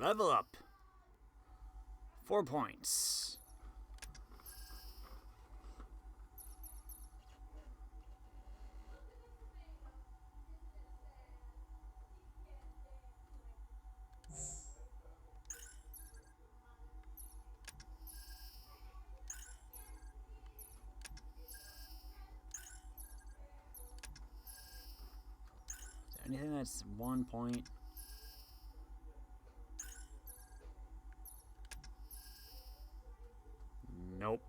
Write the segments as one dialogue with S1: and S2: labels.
S1: Level up. 4 points. Is there anything that's 1 point? Nope.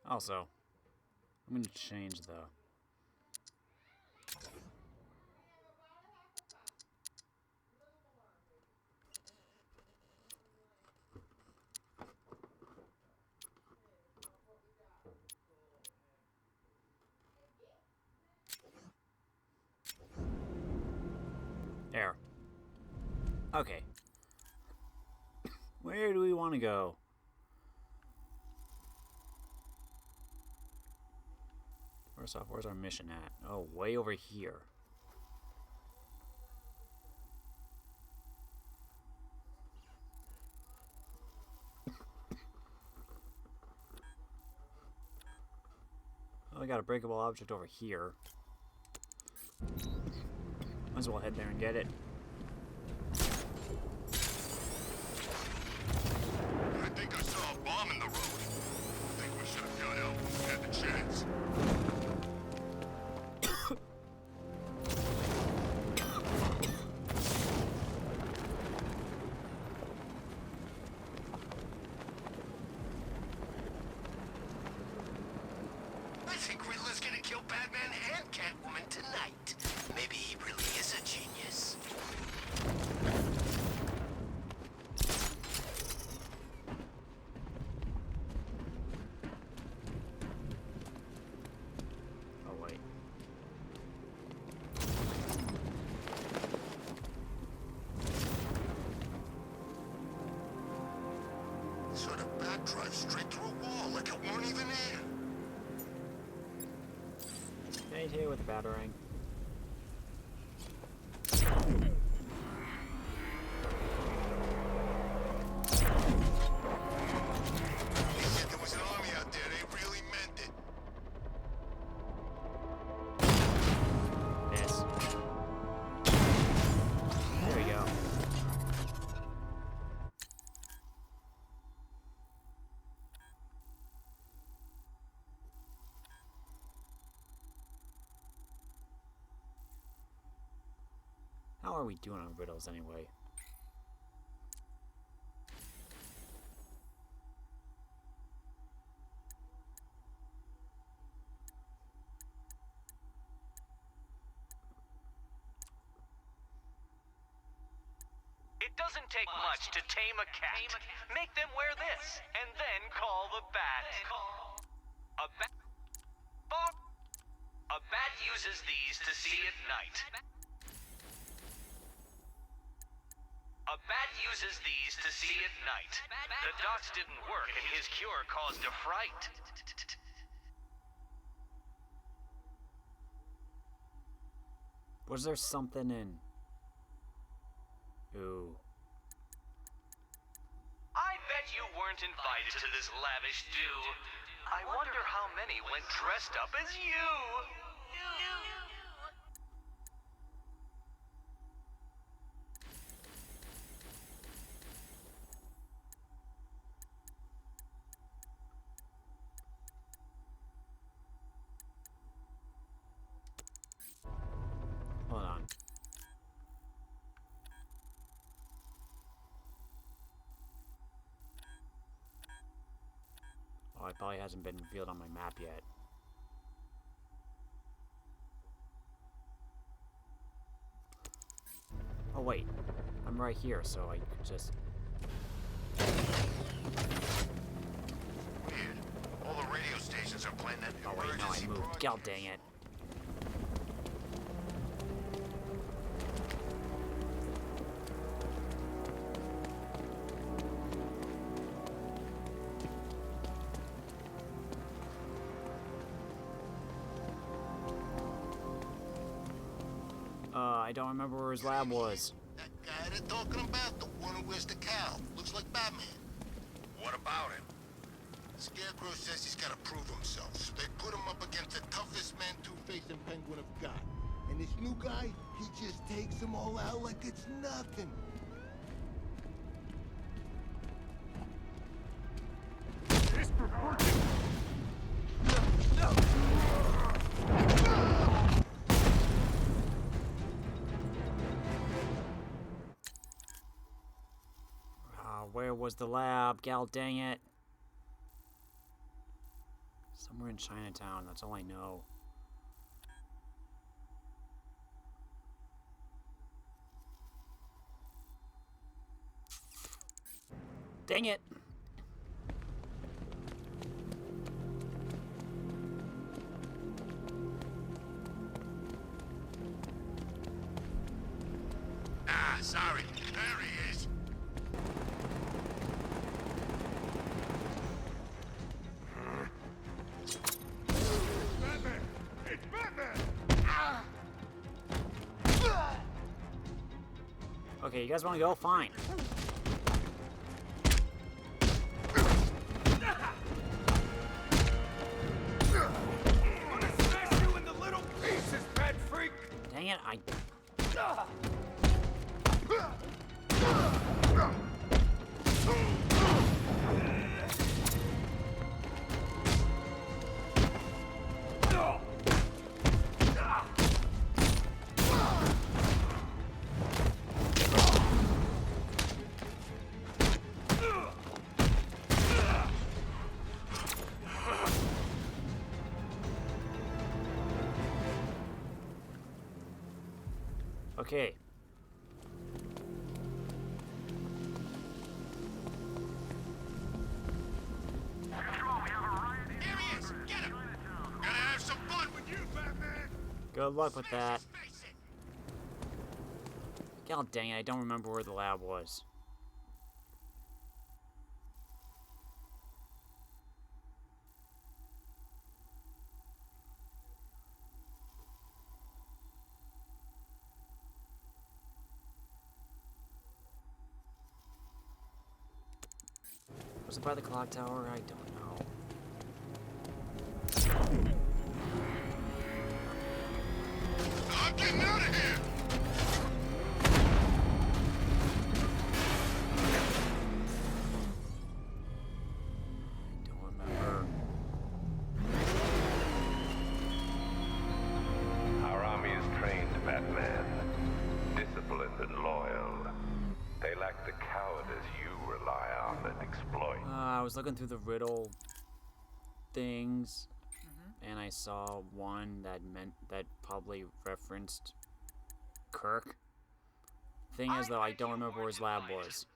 S1: Also, I'm going to change the... There. Okay. Where do we want to go? First off, where's our mission at? Oh, way over here. Well, we got a breakable object over here. Might as well head there and get it.
S2: I think I saw a bomb in the road. I think we should have got out when we had the chance. I think Riddler's gonna kill Batman and Catwoman tonight. Maybe he really is a genius.
S1: Oh, wait.
S2: Sort of bat drive straight through a wall like it weren't even there.
S1: Stayed here with the batarang.
S2: They said there was an army out there. They really meant it.
S1: Miss. There we go. How are we doing on riddles anyway?
S3: It doesn't take much to tame a cat. Make them wear this, and then call the bat. A bat uses these to see at night. A bat uses these to see at night. The dots didn't work, and his cure caused a fright.
S1: Was there something in... Ooh.
S3: I bet you weren't invited to this lavish do. I wonder how many went dressed up as you.
S1: Hold on. Oh, it probably hasn't been revealed on my map yet. Oh wait, I'm right here, so I could just...
S2: Weird. All the radio stations are playing that
S1: Oh wait, no, I
S2: emergency
S1: moved.
S2: broadcast.
S1: God dang it. I I don't remember where his lab was.
S2: That guy they're talking about, the one who wears the cowl. Looks like Batman. What about him? Scarecrow says he's got to prove himself, so they put him up against the toughest man Two-Face and Penguin have got. And this new guy, he just takes them all out like it's nothing.
S1: Where was the lab? God dang it. Somewhere in Chinatown, that's all I know. Dang it!
S2: Ah, sorry. There he is. Batman! It's Batman!
S1: Okay, you guys want to go? Fine. Dang it, Okay.
S2: Here he is! Get him! Gonna have some fun with you, Batman!
S1: Good luck with that.
S2: Face it!
S1: God dang it, I don't remember where the lab was. Was it by the clock tower? I don't know.
S2: I'm getting out of here!
S1: I don't remember.
S4: Our army is trained, Batman. Disciplined and loyal. They lack the cowardice you rely on and exploit.
S1: I was looking through the riddle things, and I saw one that probably referenced Kirk. Thing is, though, I don't remember where his lab was.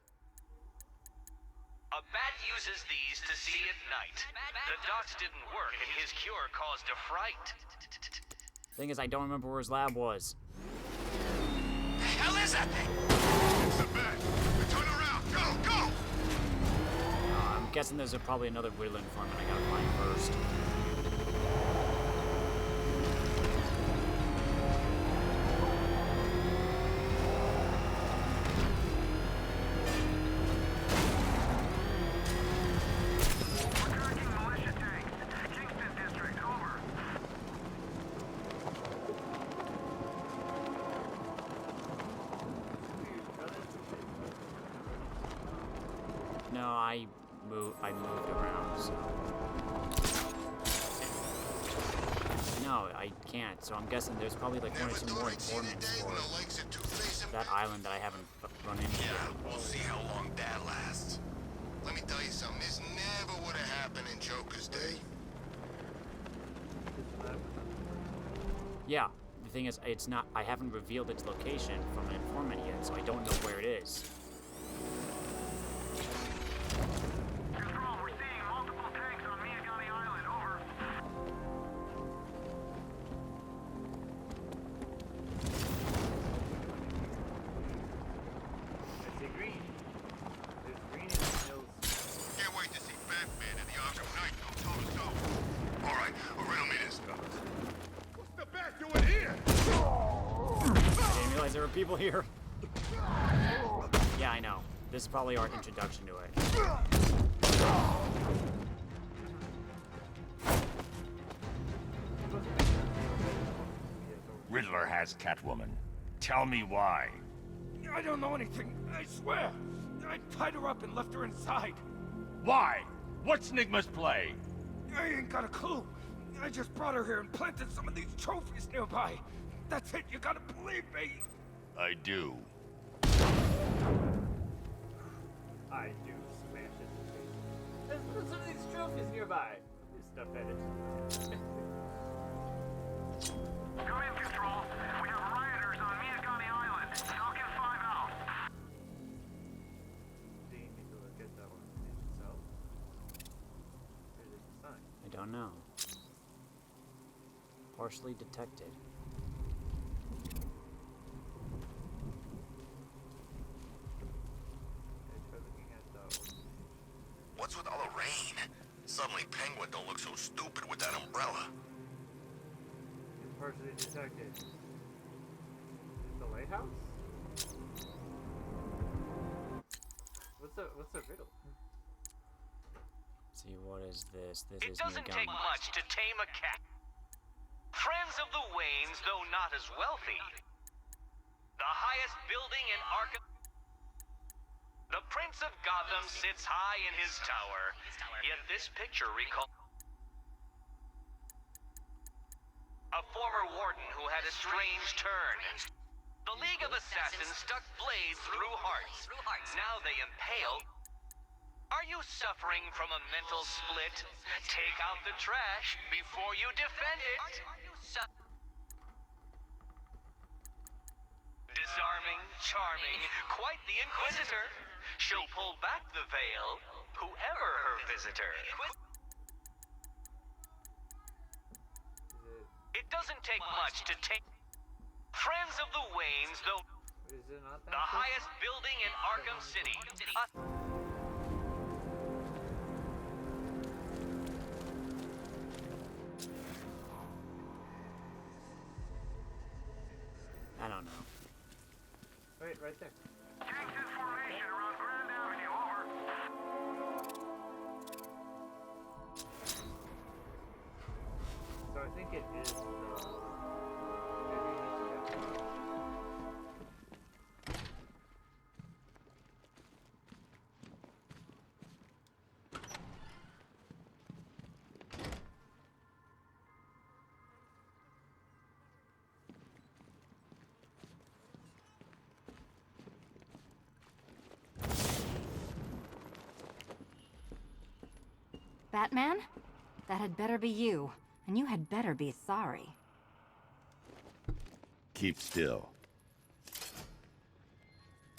S3: A bat uses these to see at night. The dots didn't work and his cure caused a fright.
S1: Thing is, I don't remember where his lab was.
S2: The hell is that thing? It's the bat! Turn around! Go! Go!
S1: I'm guessing there's probably another Riddler informant I gotta find first. No, I moved around, so... No, I can't, so I'm guessing there's probably like one or two more informants for that island that I haven't run into
S2: Yeah,
S1: yet.
S2: we'll see how long that lasts. Let me tell you something, this never would have happened in Joker's day.
S1: Yeah, the thing is, it's not... I haven't revealed its location from an informant yet, so I don't know where it is.
S3: Control, we're seeing multiple tanks on Miyagami Island. Over.
S5: I see green. There's green in the hills.
S2: Can't wait to see Batman and the Arkham Knight go toe to toe. All right, riddle me this. What's the bat doing here?
S1: I didn't realize realize there were people here. Yeah, I know. This is probably our introduction to it.
S6: Riddler has Catwoman. Tell me why.
S7: I don't know anything, I swear. I tied her up and left her inside.
S6: Why? What's Nigma's play?
S7: I ain't got a clue. I just brought her here and planted some of these trophies nearby. That's it, you gotta believe me.
S6: I do.
S5: I do smash it in the face. Let's put some of these trophies nearby. This stuff edit.
S8: Come in, Control. We have rioters on Miyagami Island. Falcon 5 out.
S5: Do you need to look at that one itself? Or just the sign?
S1: I don't know. Partially detected.
S5: Okay, try looking at that one.
S2: What's with all the rain? Suddenly Penguin don't look so stupid with that umbrella.
S5: It's partially detected. The lighthouse? What's the riddle?
S1: Let's see, what is this? This
S3: It
S1: is
S3: doesn't take
S1: Miyagami.
S3: much to tame a cat. Friends of the Waynes, though not as wealthy. The highest building in Arkham. The Prince of Gotham sits high in his tower. Yet this picture recalls a former warden who had a strange turn. The League of Assassins stuck blades through hearts. Now they impale. Are you suffering from a mental split? Take out the trash before you defend it. Disarming, charming, quite the inquisitor. She'll pull back the veil, whoever her visitor. It doesn't take much to take Friends of the Waynes, though
S5: Is it not that
S3: the highest building in Arkham City.
S1: I don't know.
S5: Wait, right there.
S8: Tanks in formation around Grand Avenue, over.
S5: So I think it is the... Maybe it needs to get...
S9: Batman? That had better be you, and you had better be sorry.
S6: Keep still.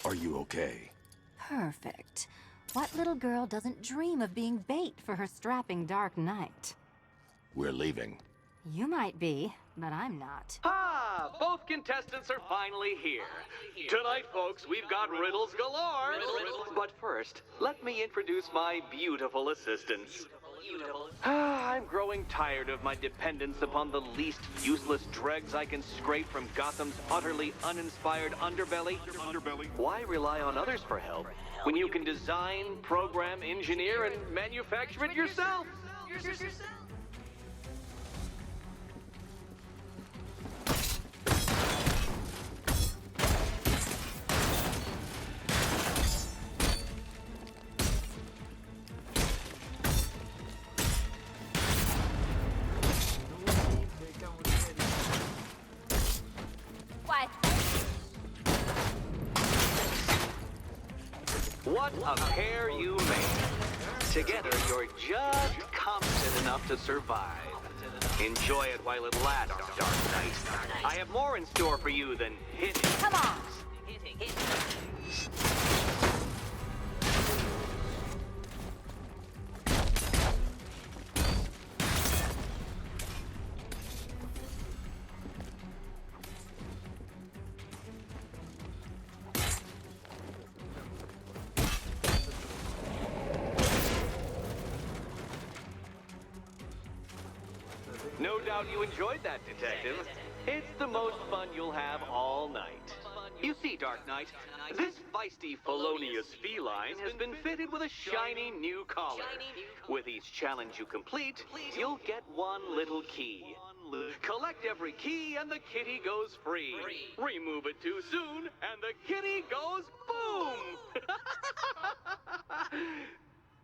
S6: Are you okay?
S9: Perfect. What little girl doesn't dream of being bait for her strapping Dark Knight?
S6: We're leaving.
S9: You might be, but I'm not.
S3: Ah, both contestants are finally here. Tonight, folks, we've got riddles galore. But first, let me introduce my beautiful assistants. I'm growing tired of my dependence upon the least useless dregs I can scrape from Gotham's utterly uninspired underbelly. Why rely on others for help when you can design, program, engineer, and manufacture it yourself?
S9: What?
S3: What a pair you made. Together, you're just competent enough to survive. Enjoy it while it lasts, Dark Knight. I have more in store for you than hitting.
S9: Come on!
S3: No doubt you enjoyed that, Detective. It's the most fun you'll have all night. You see, Dark Knight, this feisty, felonious feline has been fitted with a shiny new collar. With each challenge you complete, you'll get one little key. Collect every key and the kitty goes free. Remove it too soon and the kitty goes boom!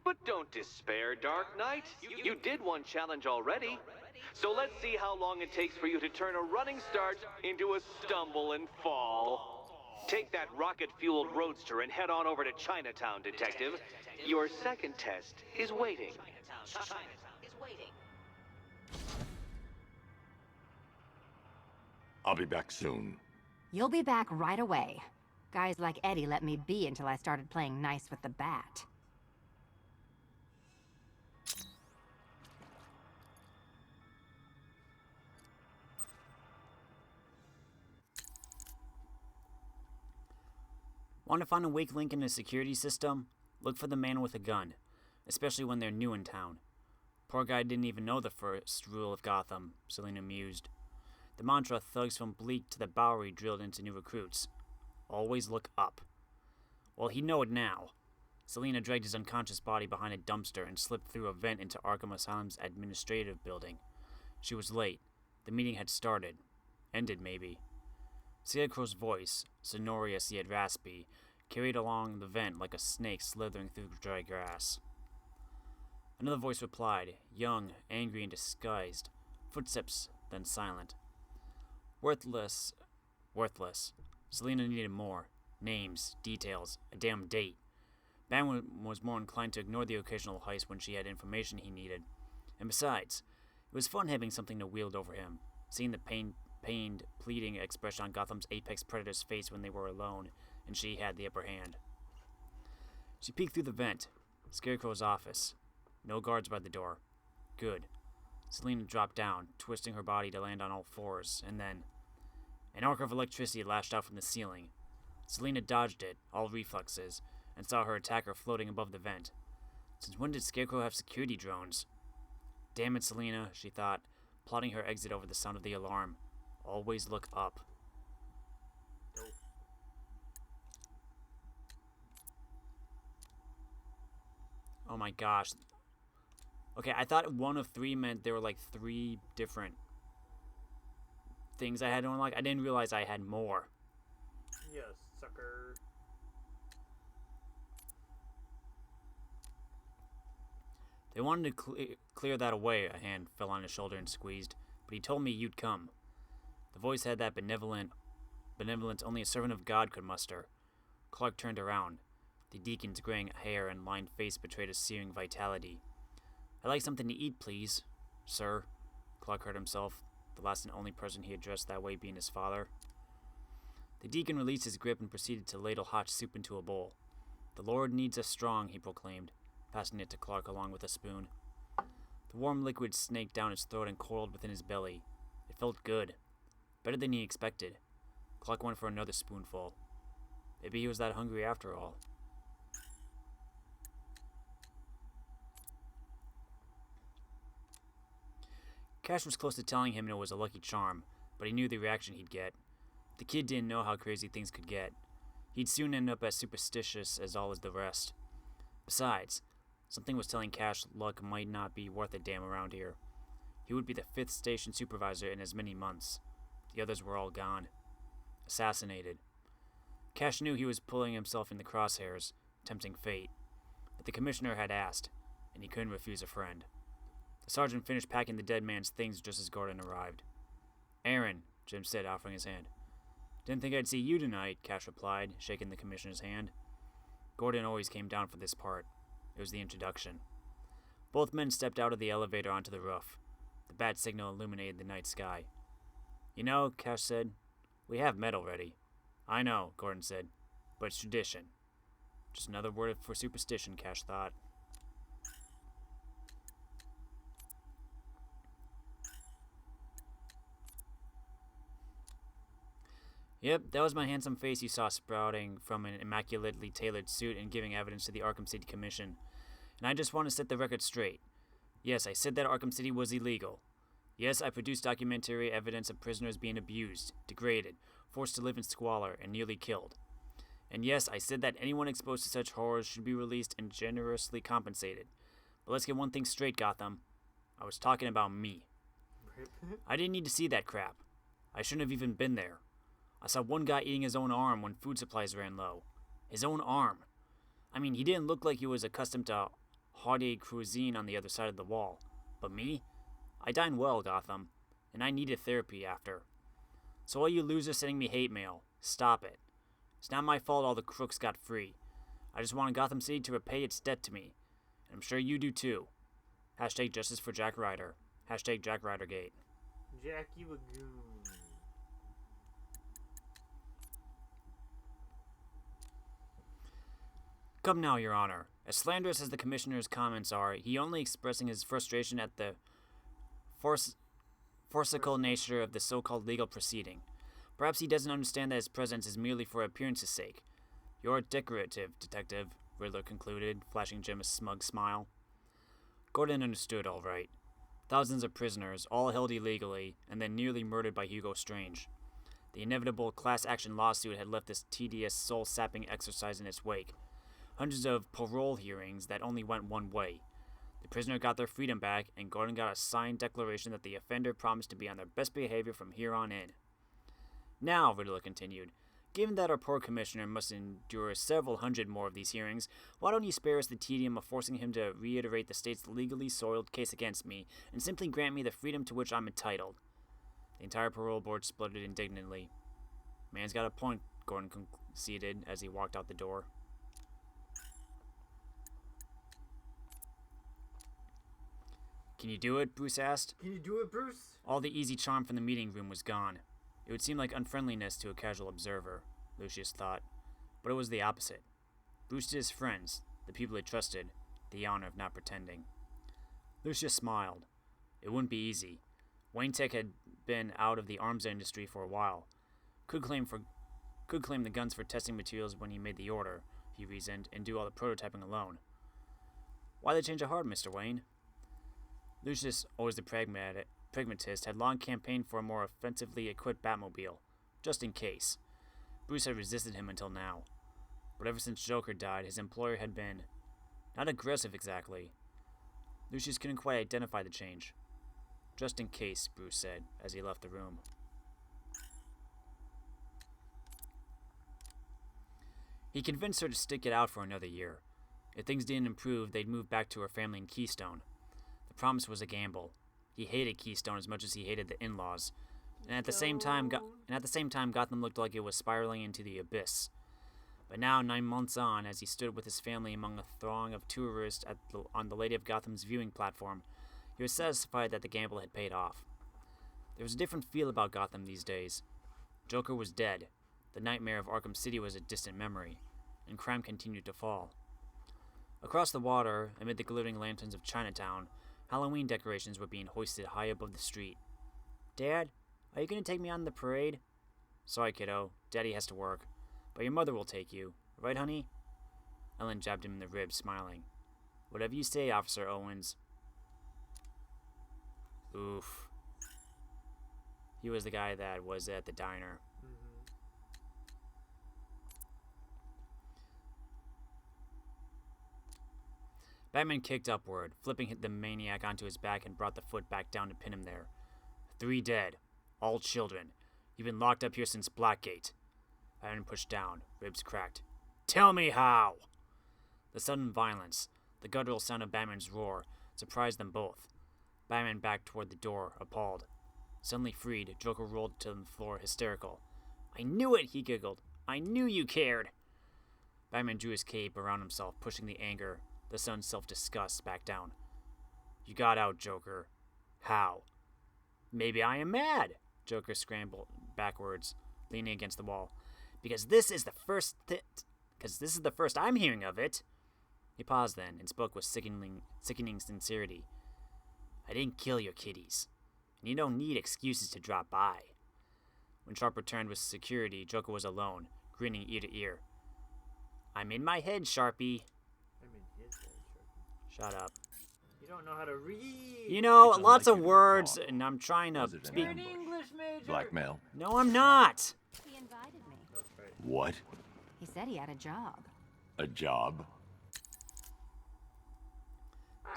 S3: But don't despair, Dark Knight. You did one challenge already. So let's see how long it takes for you to turn a running start into a stumble and fall. Take that rocket-fueled roadster and head on over to Chinatown, Detective. Your second test is waiting.
S6: I'll be back soon.
S9: You'll be back right away. Guys like Eddie let me be until I started playing nice with the bat.
S1: Want to find a weak link in the security system? Look for the man with a gun, especially when they're new in town. Poor guy didn't even know the first rule of Gotham, Selina mused. The mantra thugs from Bleak to the Bowery drilled into new recruits. Always look up. Well, he'd know it now. Selina dragged his unconscious body behind a dumpster and slipped through a vent into Arkham Asylum's administrative building. She was late. The meeting had started. Ended, maybe. Scarecrow's voice, sonorous yet raspy, carried along the vent like a snake slithering through dry grass. Another voice replied, young, angry, and disguised. Footsteps, then silent. Worthless. Selina needed more. Names, details, a damn date. Batman was more inclined to ignore the occasional heist when she had information he needed. And besides, it was fun having something to wield over him, seeing the pained, pleading expression on Gotham's apex predator's face when they were alone, and she had the upper hand. She peeked through the vent. Scarecrow's office. No guards by the door. Good. Selina dropped down, twisting her body to land on all fours, and then an arc of electricity lashed out from the ceiling. Selina dodged it, all reflexes, and saw her attacker floating above the vent. Since when did Scarecrow have security drones? Damn it, Selina, she thought, plotting her exit over the sound of the alarm. Always look up. Oh my gosh. Okay, I thought one of three meant there were like 3 different things I had to unlock. I didn't realize I had more.
S5: Yes, sucker.
S1: They wanted to clear that away. A hand fell on his shoulder and squeezed. But he told me you'd come. The voice had that benevolence only a servant of God could muster. Clark turned around. The deacon's graying hair and lined face betrayed a searing vitality. I'd like something to eat, please, sir. Clark heard himself, the last and only person he addressed that way being his father. The deacon released his grip and proceeded to ladle hot soup into a bowl. The Lord needs us strong, he proclaimed, passing it to Clark along with a spoon. The warm liquid snaked down his throat and coiled within his belly. It felt good. Better than he expected. Clark went for another spoonful. Maybe he was that hungry after all. Cash was close to telling him it was a lucky charm, but he knew the reaction he'd get. The kid didn't know how crazy things could get. He'd soon end up as superstitious as all of the rest. Besides, something was telling Cash luck might not be worth a damn around here. He would be the 5th station supervisor in as many months. The others were all gone. Assassinated. Cash knew he was pulling himself in the crosshairs, tempting fate. But the commissioner had asked, and he couldn't refuse a friend. The sergeant finished packing the dead man's things just as Gordon arrived. Aaron, Jim said, offering his hand. Didn't think I'd see you tonight, Cash replied, shaking the commissioner's hand. Gordon always came down for this part. It was the introduction. Both men stepped out of the elevator onto the roof. The bat signal illuminated the night sky. You know, Cash said, we have met already. I know, Gordon said, but it's tradition. Just another word for superstition, Cash thought. Yep, that was my handsome face you saw sprouting from an immaculately tailored suit and giving evidence to the Arkham City Commission. And I just want to set the record straight. Yes, I said that Arkham City was illegal. Yes, I produced documentary evidence of prisoners being abused, degraded, forced to live in squalor, and nearly killed. And yes, I said that anyone exposed to such horrors should be released and generously compensated. But let's get one thing straight, Gotham. I was talking about me. I didn't need to see that crap. I shouldn't have even been there. I saw one guy eating his own arm when food supplies ran low. His own arm. I mean, he didn't look like he was accustomed to hearty cuisine on the other side of the wall. But me? I dine well, Gotham, and I needed therapy after. So all you losers sending me hate mail, stop it. It's not my fault all the crooks got free. I just wanted Gotham City to repay its debt to me. And I'm sure you do too. Hashtag justice for Jack Ryder. Hashtag Jack Rydergate.
S5: Jackie Lagoon.
S1: Come now, Your Honor. As slanderous as the Commissioner's comments are, he only expressing his frustration at the forcible nature of the so-called legal proceeding. Perhaps he doesn't understand that his presence is merely for appearance's sake. You're decorative, Detective, Riddler concluded, flashing Jim a smug smile. Gordon understood all right. Thousands of prisoners, all held illegally, and then nearly murdered by Hugo Strange. The inevitable class-action lawsuit had left this tedious, soul-sapping exercise in its wake. Hundreds of parole hearings that only went one way. The prisoner got their freedom back, and Gordon got a signed declaration that the offender promised to be on their best behavior from here on in. Now, Riddler continued, given that our poor commissioner must endure several hundred more of these hearings, why don't you spare us the tedium of forcing him to reiterate the state's legally soiled case against me, and simply grant me the freedom to which I'm entitled? The entire parole board spluttered indignantly. Man's got a point, Gordon conceded as he walked out the door. Can you do it? Bruce asked.
S5: Can you do it, Bruce?
S1: All the easy charm from the meeting room was gone. It would seem like unfriendliness to a casual observer, Lucius thought, but it was the opposite. Bruce did his friends, the people he trusted, the honor of not pretending. Lucius smiled. It wouldn't be easy. Wayne Tech had been out of the arms industry for a while. Could claim the guns for testing materials when he made the order, he reasoned, and do all the prototyping alone. Why the change of heart, Mr. Wayne? Lucius, always the pragmatist, had long campaigned for a more offensively equipped Batmobile, just in case. Bruce had resisted him until now. But ever since Joker died, his employer had been not aggressive exactly. Lucius couldn't quite identify the change. Just in case, Bruce said, as he left the room. He convinced her to stick it out for another year. If things didn't improve, they'd move back to her family in Keystone. The promise was a gamble. He hated Keystone as much as he hated the in-laws, and at the same time, Gotham looked like it was spiraling into the abyss. But now, 9 months on, as he stood with his family among a throng of tourists on the Lady of Gotham's viewing platform, he was satisfied that the gamble had paid off. There was a different feel about Gotham these days. Joker was dead. The nightmare of Arkham City was a distant memory, and crime continued to fall. Across the water, amid the glittering lanterns of Chinatown, Halloween decorations were being hoisted high above the street. Dad, are you going to take me on the parade? Sorry, kiddo. Daddy has to work. But your mother will take you. Right, honey? Ellen jabbed him in the ribs, smiling. Whatever you say, Officer Owens. Oof. He was the guy that was at the diner. Batman kicked upward, flipping the maniac onto his back and brought the foot back down to pin him there. 3 dead. All children. You've been locked up here since Blackgate. Batman pushed down, ribs cracked. Tell me how! The sudden violence, the guttural sound of Batman's roar, surprised them both. Batman backed toward the door, appalled. Suddenly freed, Joker rolled to the floor, hysterical. I knew it, he giggled. I knew you cared! Batman drew his cape around himself, pushing the anger, the son's self-disgust, back down. You got out, Joker. How? Maybe I am mad, Joker scrambled backwards, leaning against the wall. Because this is the first I'm hearing of it. He paused then, and spoke with sickening sincerity. I didn't kill your kitties, and you don't need excuses to drop by. When Sharp returned with security, Joker was alone, grinning ear to ear. I'm in my head, Sharpie.
S5: I'm in his head, Sharpie.
S1: Shut up.
S5: You don't know how to read.
S1: You know,
S6: It's
S1: lots
S6: unlike
S1: of
S6: you to
S1: words,
S6: recall.
S1: and I'm trying to
S6: Was it an
S1: speak.
S5: You're an
S6: ambush?
S5: English major.
S6: Blackmail?
S1: No, I'm not.
S9: He invited me.
S5: That's right.
S6: What?
S9: He said he had a job.
S6: A job?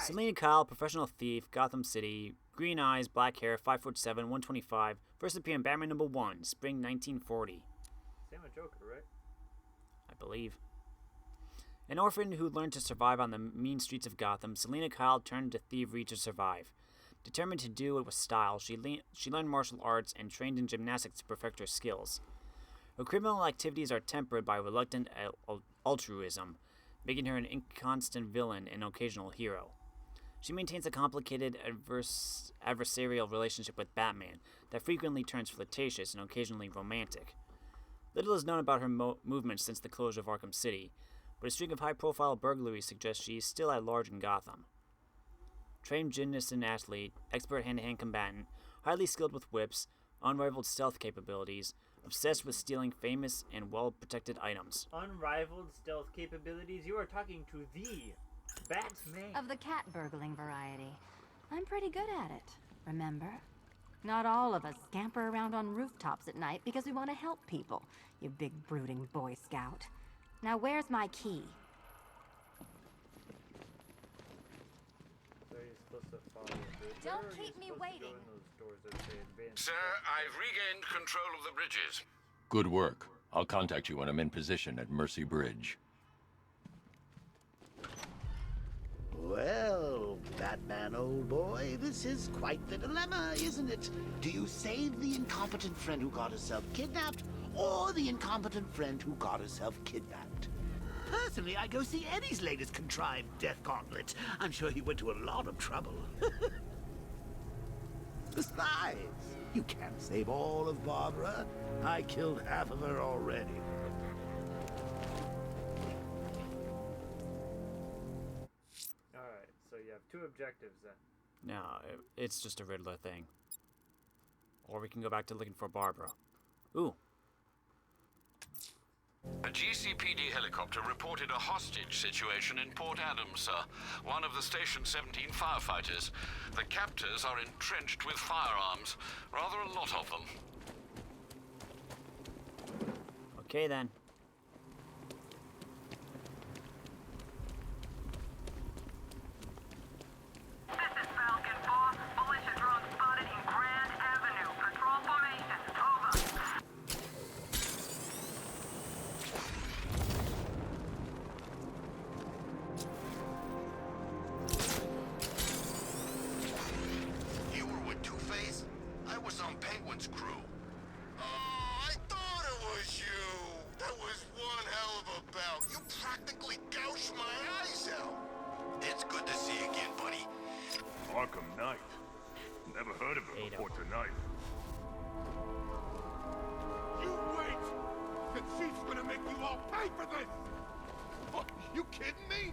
S1: Selena Kyle, professional thief, Gotham City, green eyes, black hair, 5'7", 125. First appeared in Batman #1, spring 1940,
S5: Same with Joker, right?
S1: I believe. An orphan who learned to survive on the mean streets of Gotham, Selena Kyle turned to thievery to survive. Determined to do it with style, she learned martial arts and trained in gymnastics to perfect her skills. Her criminal activities are tempered by reluctant altruism, making her an inconstant villain and occasional hero. She maintains a complicated adversarial relationship with Batman that frequently turns flirtatious and occasionally romantic. Little is known about her movements since the closure of Arkham City, but a string of high-profile burglaries suggests she is still at large in Gotham. Trained gymnast and athlete, expert hand-to-hand combatant, highly skilled with whips, unrivaled stealth capabilities, obsessed with stealing famous and well-protected items.
S5: Unrivaled stealth capabilities. You are talking to the Batman.
S9: Of the cat burgling variety. I'm pretty good at it, remember? Not all of us scamper around on rooftops at night because we want to help people, you big brooding Boy Scout. Now where's my key?
S5: So you're supposed to follow Riddler,
S9: Don't
S5: or you're
S9: keep me
S5: supposed to
S9: waiting.
S5: go in those doors that say advanced
S4: Sir, I've regained control of the bridges.
S6: Good work. I'll contact you when I'm in position at Mercy Bridge.
S10: Well, Batman, old boy, this is quite the dilemma, isn't it? Do you save the incompetent friend who got herself kidnapped, or the incompetent friend who got herself kidnapped? Personally, I go see Eddie's latest contrived death gauntlet. I'm sure he went to a lot of trouble. Besides, you can't save all of Barbara. I killed half of her already.
S5: Alright, so you have two objectives then.
S1: No, it's just a Riddler thing. Or we can go back to looking for Barbara. Ooh,
S4: A GCPD helicopter reported a hostage situation in Port Adams, sir. One of the Station 17 firefighters. The captors are entrenched with firearms. Rather a lot of them.
S1: okay then.
S8: This is Falcon 4. Militia drone spotted in Grand Avenue. Patrol formation. Over.
S2: You were with Two-Face? I was on Penguin's crew. Oh, I thought it was you. That was one hell of a bout. You practically gouged my eyes out. It's good to see you again, buddy.
S7: Arkham Knight. Never heard of him before tonight. You wait! The chief's gonna make you all pay for this! What, you kidding me?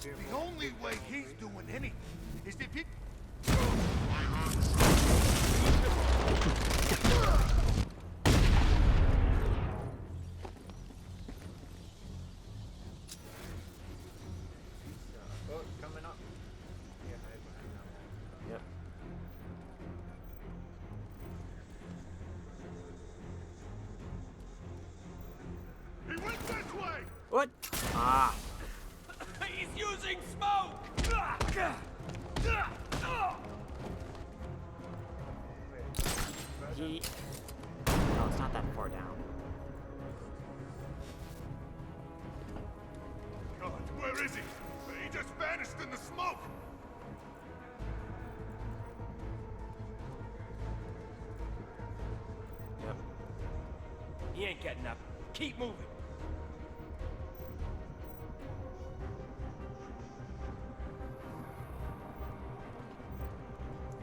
S7: The only way he's doing anything is if he...
S5: Oh, coming up. Yeah, hide behind that wall.
S1: Yep.
S7: He went this way!
S1: What? Ah,
S7: He's using smoke!
S1: he... No, it's not that far down.
S7: God, where is he? He just vanished in the smoke!
S1: Yep.
S7: He ain't getting up. Keep moving.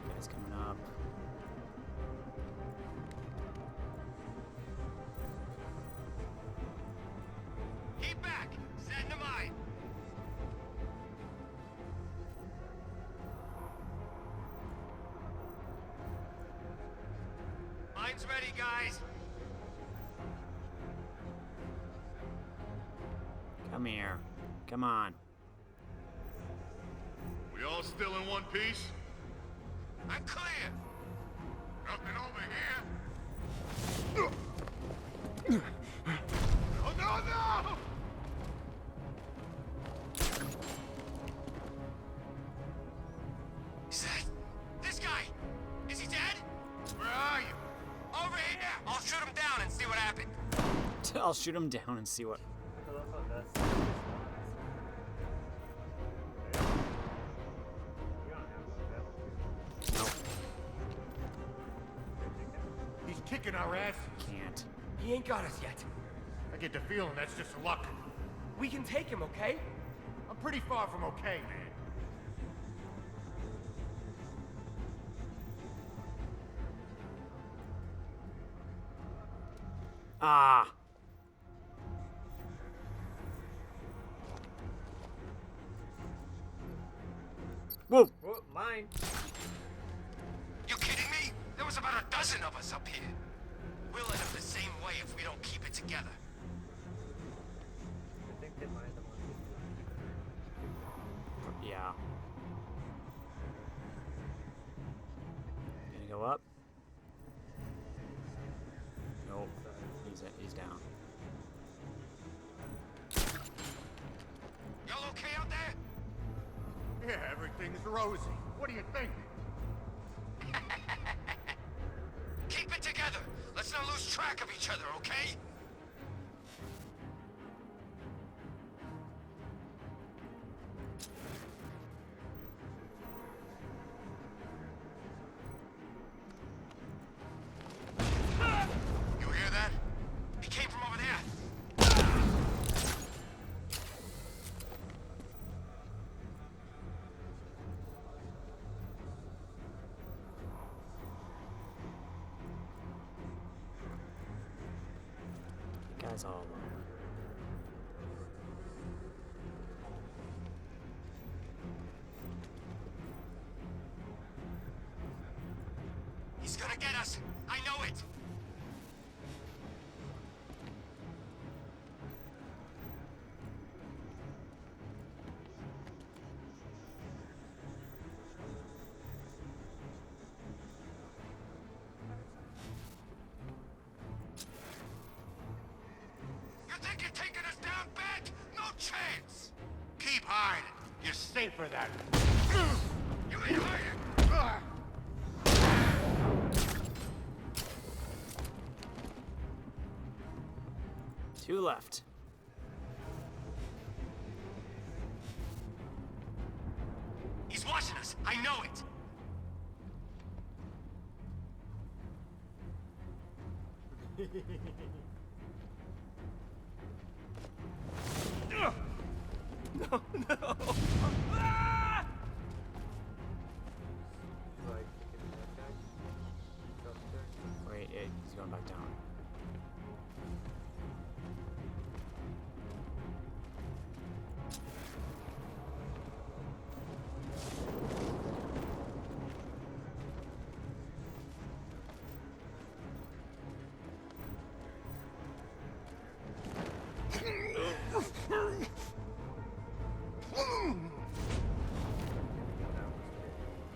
S1: Guy's coming up.
S2: Keep back! Setting them mine! Mine's ready, guys.
S1: Come here. Come on.
S7: We We all still in one piece?
S2: I'm clear.
S7: Nothing over here. Oh, no, no!
S2: Is that... this guy? Is he dead?
S7: Where are you?
S2: Over here! I'll shoot him down and see what happened.
S1: I'll shoot him down and see what.
S5: I love how that's. You don't have to.
S1: Nope,
S7: He's kicking our ass.
S1: can't.
S11: He ain't got us yet.
S7: I get the feeling that's just luck.
S11: We can take him, okay?
S7: I'm pretty far from okay, man.
S1: Ah. Whoa.
S5: Oh, mine.
S2: You kidding me? There was about a dozen of us up here. We'll end up the same way if we don't keep it together.
S5: I think they might have wanted
S1: Yeah. Gonna go up? Nope. He's down.
S2: Y'all okay out there?
S7: Yeah, everything's rosy. What do you think?
S2: Keep it together. Let's not lose track of each other, okay? You hear that? He came from over there.
S1: Guy's all alone.
S2: He's gonna get us. I know it. You think you're taking us down bad? No chance.
S7: Keep hiding. You're safer that.
S2: You ain't hiding.
S1: Two left.
S2: He's watching us. I know it.
S5: like kicking that guy. Up there.
S1: Wait, he's going back down.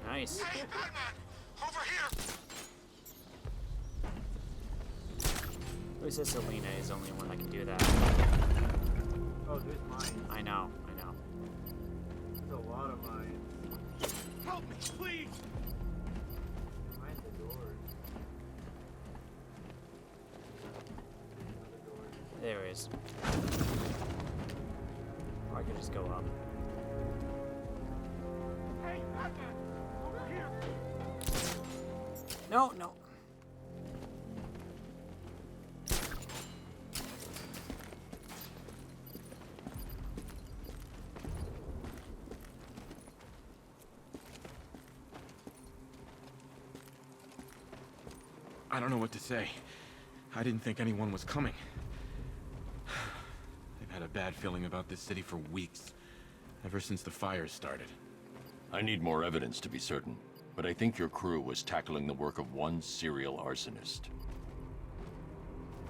S1: Nice.
S2: Hey, Batman! Over here!
S1: Who says Selena is the only one that can do that?
S5: Oh, there's mine.
S1: I know.
S5: There's a lot of mine.
S7: Help me, please!
S5: Mine's the doors. Another door.
S1: There it is. Or I could just go up.
S7: Hey, Batman! Over here!
S1: No, no.
S12: I don't know what to say. I didn't think anyone was coming. They've had a bad feeling about this city for weeks. Ever since the fires started.
S6: I need more evidence to be certain, but I think your crew was tackling the work of one serial arsonist.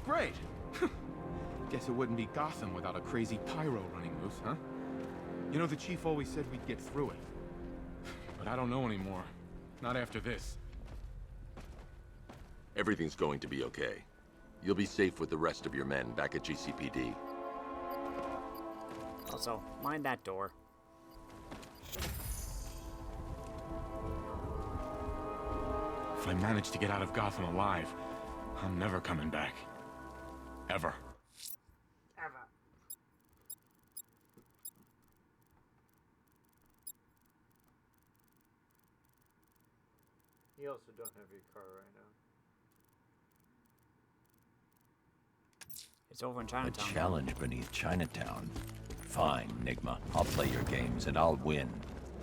S12: Great! Guess it wouldn't be Gotham without a crazy pyro running loose, huh? You know, the chief always said we'd get through it. I don't know anymore. Not after this.
S6: Everything's going to be okay. You'll be safe with the rest of your men back at GCPD.
S1: Also, mind that door.
S12: If I manage to get out of Gotham alive, I'm never coming back. Ever.
S5: Ever. You also don't have your car right now.
S1: It's over in
S6: A
S1: Chinatown.
S6: challenge beneath Chinatown. Fine, Nigma. I'll play your games, and I'll win.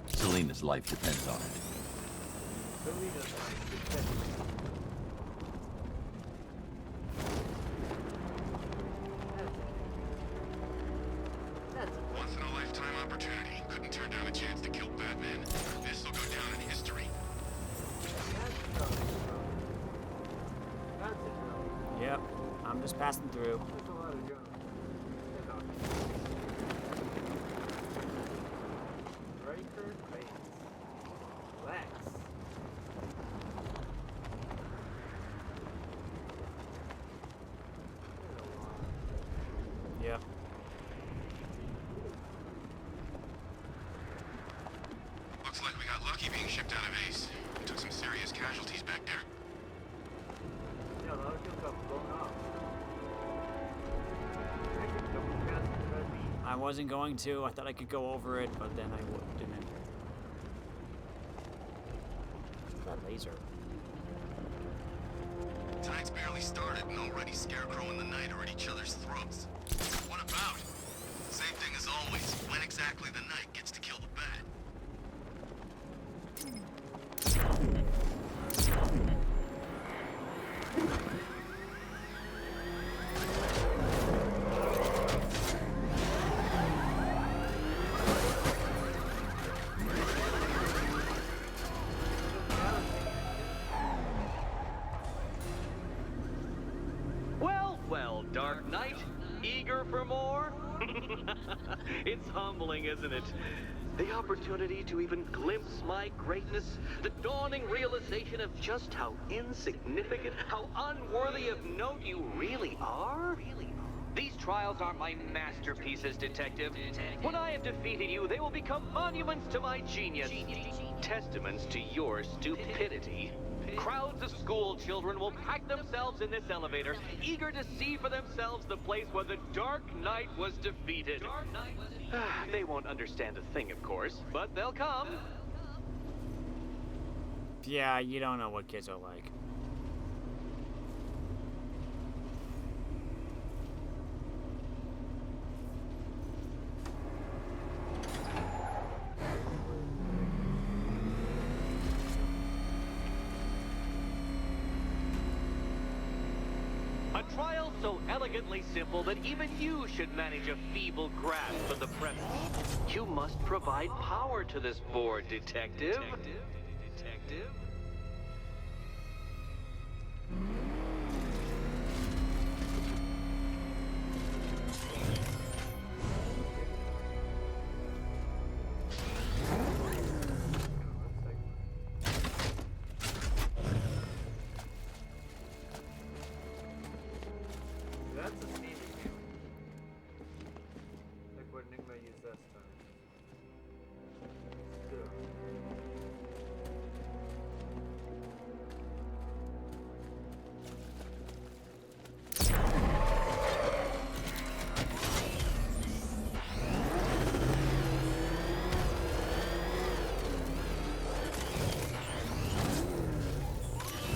S6: Selena's life depends on it.
S5: Selena's life depends on it.
S7: Once in a lifetime opportunity. Couldn't turn down a chance to kill Batman. This'll go down in history.
S1: Yep, I'm just passing through.
S5: There's a lot of drones. Striker base. Lex.
S1: Yep.
S7: Looks like we got lucky being shipped out of Ace. We took some serious casualties back there.
S5: Yeah, a lot of people got blown up. I could double past the red beam.
S1: I wasn't going to. I thought I could go over it, but then I didn't. What's that laser?
S7: Tide's barely started and already Scarecrow and the Knight are at each other's throats. What about? Same thing as always. When exactly the Knight gets to kill the Bat.
S3: Well, well, Dark Knight, eager for more? It's humbling, isn't it? The opportunity to even glimpse my greatness, the dawning realization of just how insignificant, how unworthy of note you really are? These trials are my masterpieces, Detective. When I have defeated you, they will become monuments to my genius, testaments to your stupidity. Crowds of school children will pack themselves in this elevator, eager to see for themselves the place where the Dark Knight was defeated. They won't understand a thing, of course, but they'll come.
S1: Yeah, you don't know what kids are like.
S3: A trial so elegantly simple that even you should manage a feeble grasp of the premise. You must provide power to this board, Detective. Detective?
S5: That's a steamy game. Like what Enigma used last time. Still.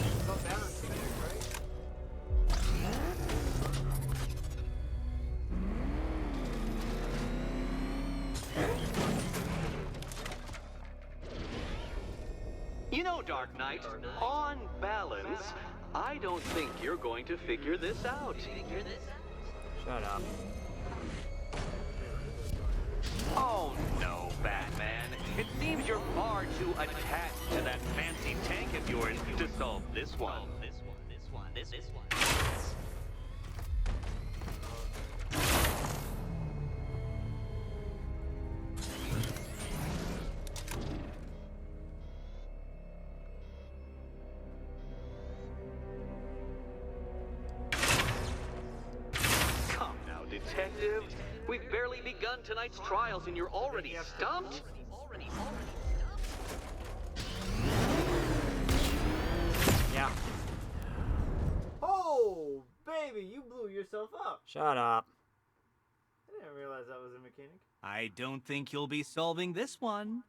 S5: It's about balancing it, right?
S3: You know, Dark Knight, on balance, I don't think you're going to figure this out.
S1: Shut up.
S3: Oh no, Batman. It seems you're far too attached to that fancy tank of yours to solve this one. This one. Detective? We've barely begun tonight's trials and you're already stumped?
S1: Yeah.
S5: Oh, baby, you blew yourself up.
S1: Shut up.
S5: I didn't realize that was a mechanic.
S13: I don't think you'll be solving this one.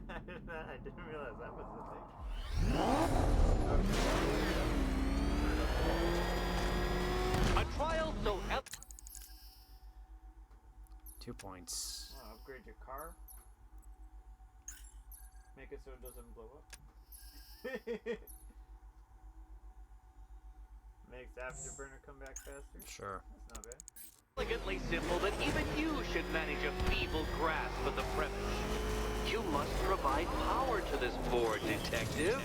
S5: I didn't realize that was the thing.
S1: 2 points.
S5: Oh, upgrade your car. Make it so it doesn't blow up. Makes afterburner come back faster.
S1: Sure.
S5: That's not bad.
S3: Elegantly simple that even you should manage a feeble grasp of the premise. You must provide power to this board, Detective.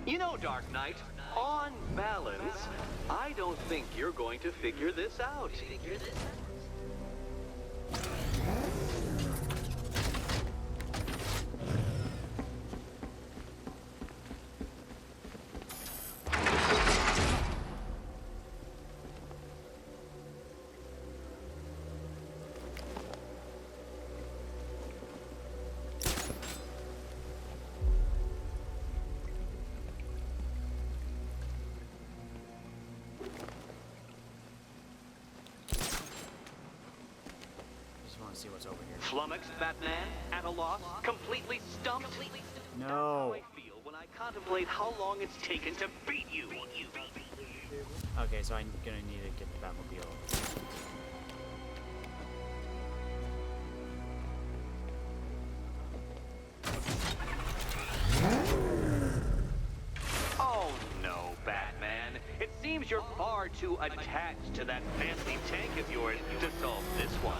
S3: You know, Dark Knight, on balance, I don't think you're going to figure this out.
S1: See what's over here.
S3: Flummoxed, Batman, at a loss, completely stumped.
S1: No.
S3: That's how I feel when I contemplate how long it's taken to beat you.
S1: Okay, so I'm gonna need to get the Batmobile.
S3: Oh no, Batman. It seems you're far too attached to that fancy tank of yours to solve this one.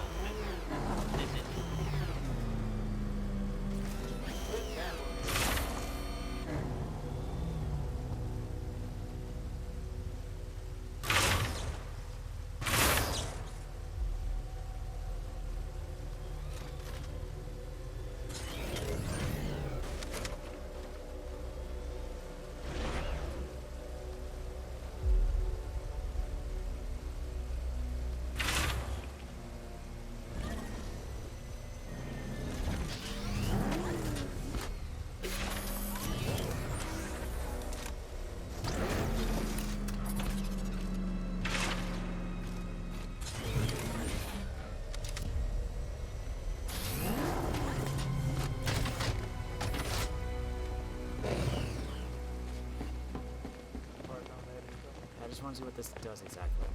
S1: I just want to see what this does exactly.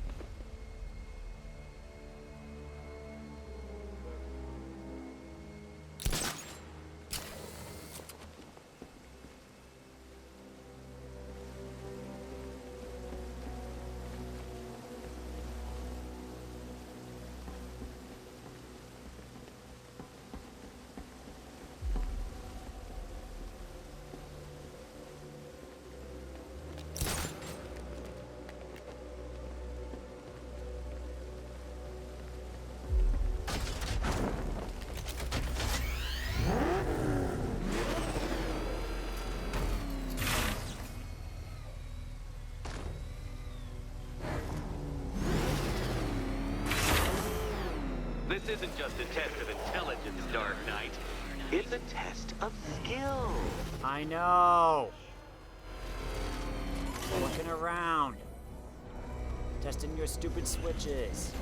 S3: This isn't just a test of intelligence, Dark Knight. It's a test of skill.
S1: I know. Looking around. Testing your stupid switches.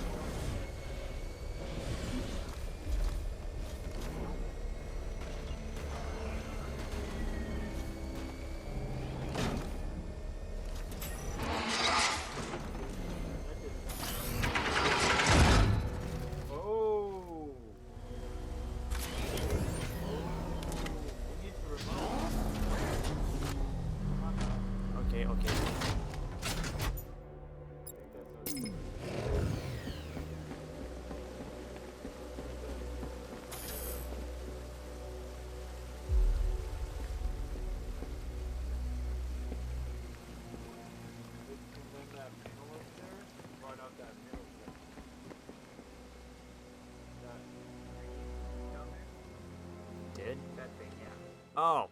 S1: Oh.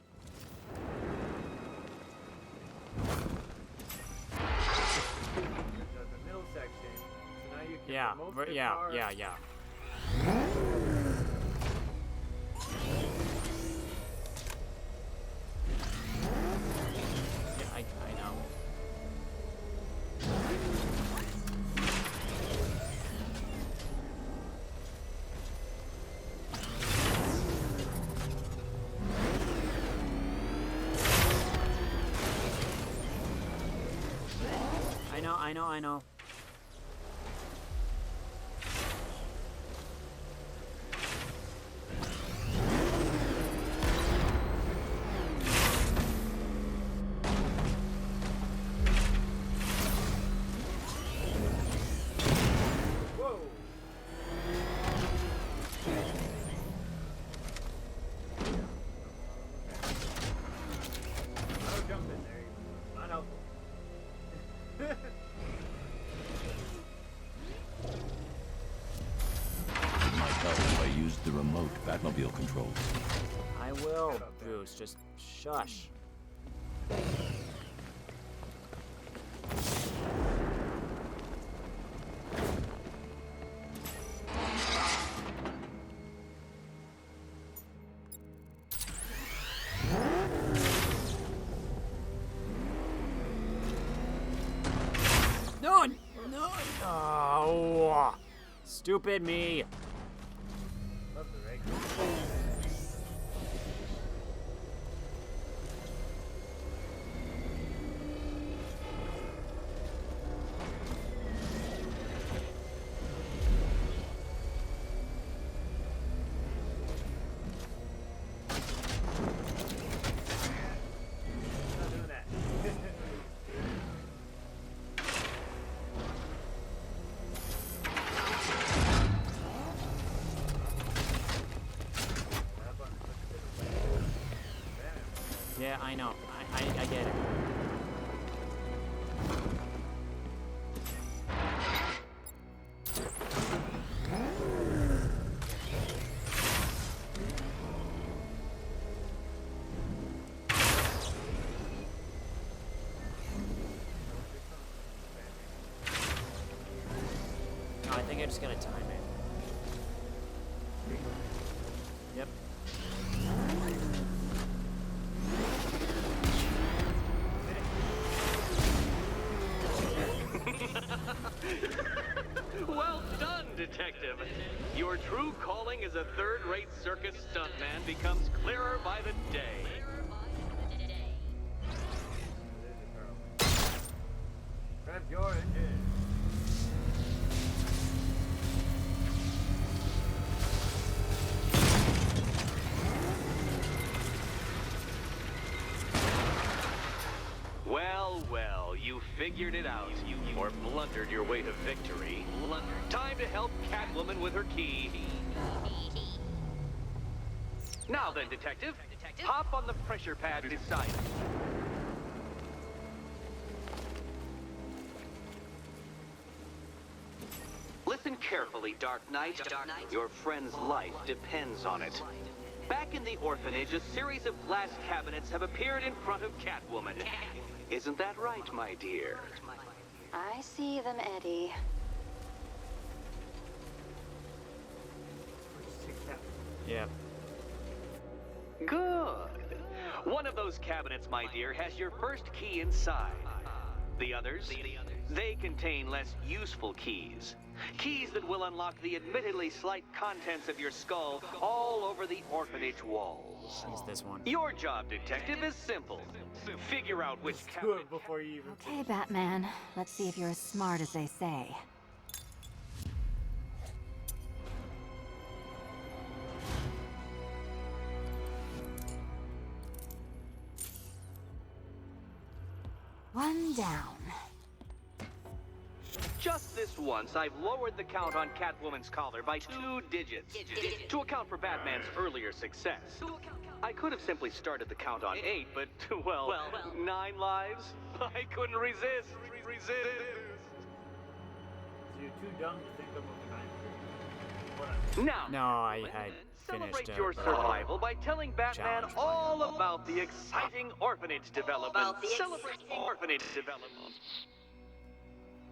S5: The middle section. So now you can
S1: Yeah.
S5: remote the
S1: Yeah.
S5: car.
S1: Yeah. Yeah. Yeah. I know. I know.
S5: Whoa! I'll jump in there. Not helpful.
S6: Might help if I used the remote Batmobile controls.
S1: I will, Bruce. Just shush. No! No! Oh! Stupid me!
S5: Love the regular. Not doing that.
S1: Yeah, I know. I get it. No, I think I just gotta time it. Yep.
S3: Well done, Detective. Your true calling as a third-rate circus stuntman becomes clearer by the day.
S5: Grab your engine.
S3: Well, well, you figured it out. Or blundered your way to victory. Time to help Catwoman with her key. Now then, Detective, hop on the pressure pad beside me. Listen carefully, Dark Knight. Your friend's life depends on it. Back in the orphanage, a series of glass cabinets have appeared in front of Catwoman. Isn't that right, my dear?
S9: I see them, Eddie.
S1: Yep.
S3: Good. One of those cabinets, my dear, has your first key inside. The others, they contain less useful keys. Keys that will unlock the admittedly slight contents of your skull all over the orphanage walls.
S1: Use this one.
S3: Your job, Detective, is simple. Figure out which
S5: Do
S3: cabinet...
S5: it before you even...
S9: Okay, Batman. Let's see if you're as smart as they say. One down.
S3: Just this once, I've lowered the count on Catwoman's collar by 2 digits to account for Batman's earlier success. I could have simply started the count on 8, but, well, 9 lives? I couldn't resist.
S5: So you're too dumb to think of a time.
S3: Now,
S1: No, I had
S3: celebrate
S1: finished
S3: your survival by telling Batman
S1: challenge
S3: all about the exciting orphanage development. Celebrate orphanage development.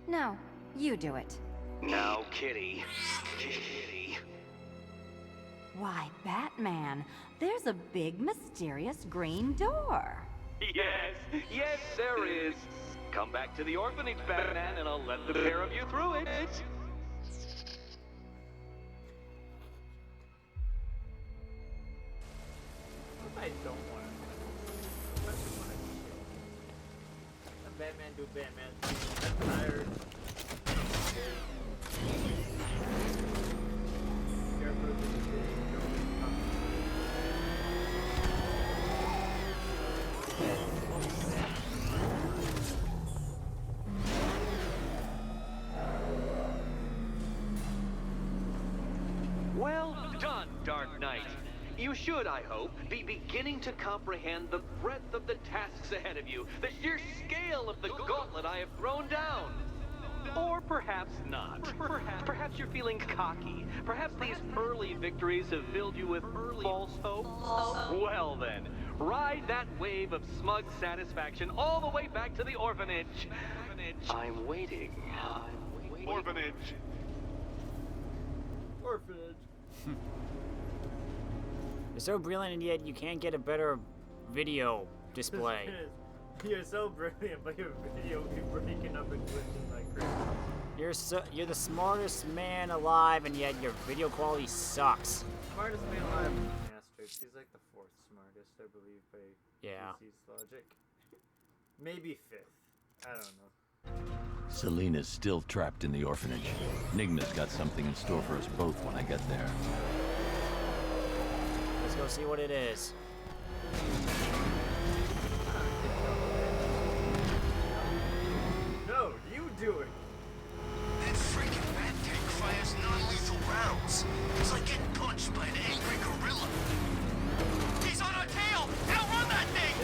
S9: No, you do it.
S3: Now, Kitty. Kitty.
S9: Why, Batman, there's a big mysterious green door.
S3: Yes, yes, there is. Come back to the orphanage, Batman, and I'll let the pair of you through it.
S5: I don't want to. Let Batman do Batman. I'm tired.
S3: Well done, Dark Knight. You should, I hope, be beginning to comprehend the breadth of the tasks ahead of you, the sheer scale of the gauntlet I have thrown down. Or perhaps not. Perhaps you're feeling cocky. Perhaps these early victories have filled you with false hope. Well then, ride that wave of smug satisfaction all the way back to the orphanage. I'm waiting. Orphanage.
S5: Orphanage.
S1: You're so brilliant, and yet you can't get a better video display.
S5: You're so brilliant, but your video keep breaking up and glitching like crazy.
S1: You're the smartest man alive, and yet your video quality sucks.
S5: Smartest man alive is Master. He's like the fourth smartest, I believe, by DC's logic. Maybe fifth. I don't know.
S6: Selina's still trapped in the orphanage. Nigma's got something in store for us both when I get there.
S1: Let's go see what it is.
S5: No, you do it.
S2: That freaking bat tank fires non-lethal rounds. It's like getting punched by an angry gorilla. He's on our tail! Outrun that thing!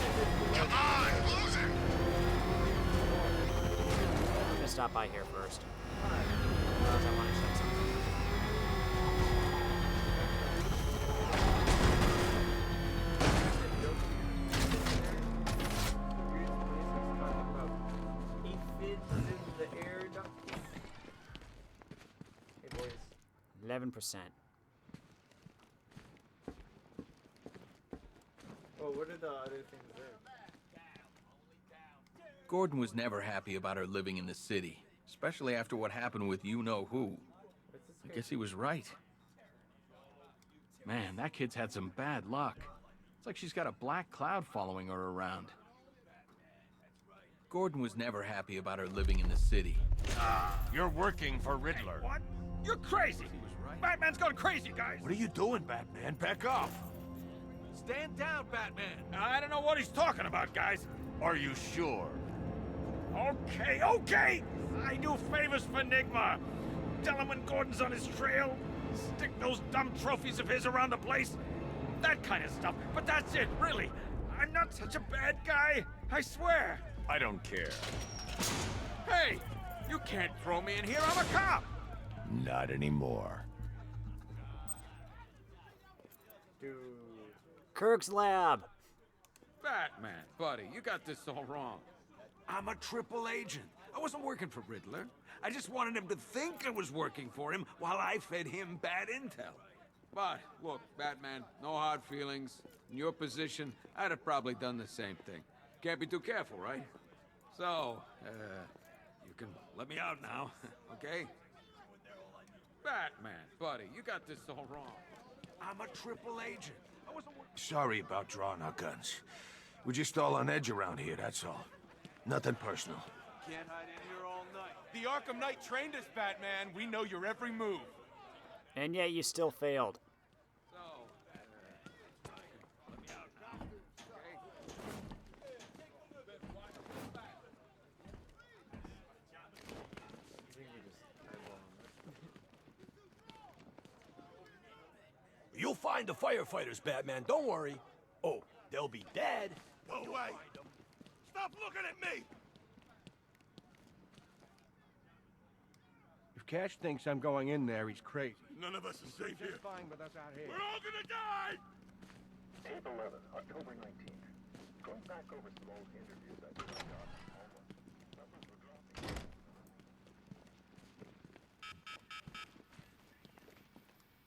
S2: Come on, lose it!
S1: I'm gonna stop by here first. I want to check something.
S5: The air duct. Hey boys.
S1: 11%.
S5: Oh, what are the other things there?
S14: Gordon was never happy about her living in the city, especially after what happened with you-know-who. I guess he was right. Man, that kid's had some bad luck. It's like she's got a black cloud following her around. Gordon was never happy about her living in the city.
S7: You're working for Riddler.
S12: What? You're crazy! Batman's gone crazy, guys!
S7: What are you doing, Batman? Back off!
S14: Stand down, Batman!
S12: I don't know what he's talking about, guys.
S7: Are you sure?
S12: Okay, okay! I do favors for Enigma. Tell him when Gordon's on his trail. Stick those dumb trophies of his around the place. That kind of stuff. But that's it, really. I'm not such a bad guy. I swear.
S7: I don't care.
S12: Hey! You can't throw me in here. I'm a cop!
S6: Not anymore.
S5: Dude.
S1: Kirk's lab.
S15: Batman, buddy, you got this all wrong. I'm a triple agent. I wasn't working for Riddler. I just wanted him to think I was working for him while I fed him bad intel. But, look, Batman, no hard feelings. In your position, I'd have probably done the same thing. Can't be too careful, right? So, you can let me out now, okay? Batman, buddy, you got this all wrong. I'm a triple agent. I wasn't working...
S7: Sorry about drawing our guns. We're just all on edge around here, that's all. Nothing personal.
S15: Can't hide in here all night. The Arkham Knight trained us, Batman. We know your every move.
S1: And yet you still failed.
S15: So, let me out now, okay?
S16: You'll find the firefighters, Batman. Don't worry. Oh, they'll be dead.
S7: No way! Stop looking at me!
S14: If
S16: Cash thinks I'm going in there, he's crazy.
S7: None of us is safe here.
S16: Just fine with us out here.
S7: We're all gonna die!
S17: 8/11, October 19th. Going back over some old interviews I did with Arkham. Numbers were dropping.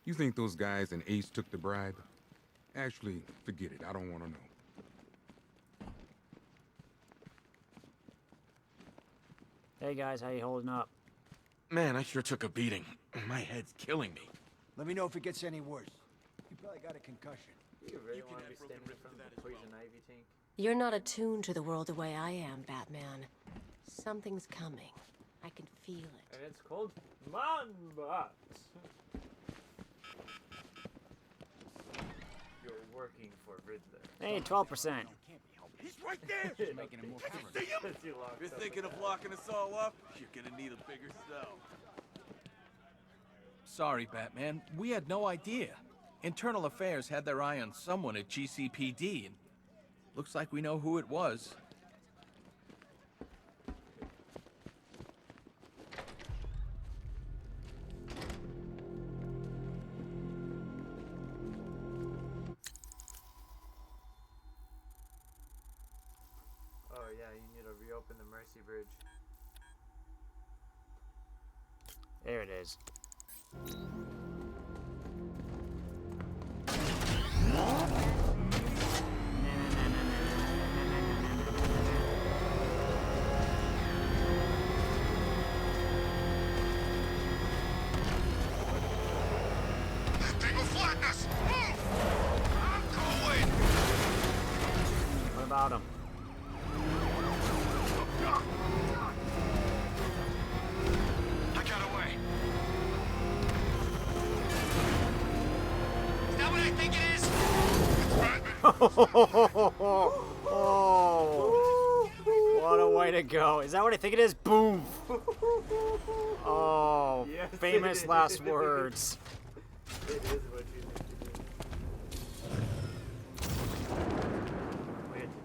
S18: You think those guys and Ace took the bribe? Actually, forget it. I don't want to know.
S1: Hey guys, how you holding up?
S15: Man, I sure took a beating. My head's killing me.
S19: Let me know if it gets any worse. You probably got a concussion.
S5: You really want to be standing in front of the poison ivy tank?
S20: You're not attuned to the world the way I am, Batman. Something's coming. I can feel it.
S5: And it's called Mamba. You're working for Riddler.
S1: Hey, 12%.
S7: He's right there!
S15: You're making it more
S7: See him?
S15: You're thinking of locking us all up? You're gonna need a bigger cell.
S14: Sorry, Batman. We had no idea. Internal Affairs had their eye on someone at GCPD, and looks like we know who it was.
S5: Oh yeah, you need to reopen the Mercy Bridge.
S1: There it is.
S7: They will flatten us! Move! I'm going!
S1: What about him?
S7: I got away. Is that what I think it is?
S1: Oh, what a way to go. Is that what I think it is? Boom. Oh,
S5: Yes,
S1: famous
S5: it
S1: last
S5: is.
S1: words.
S5: It is what you think to do. We had to do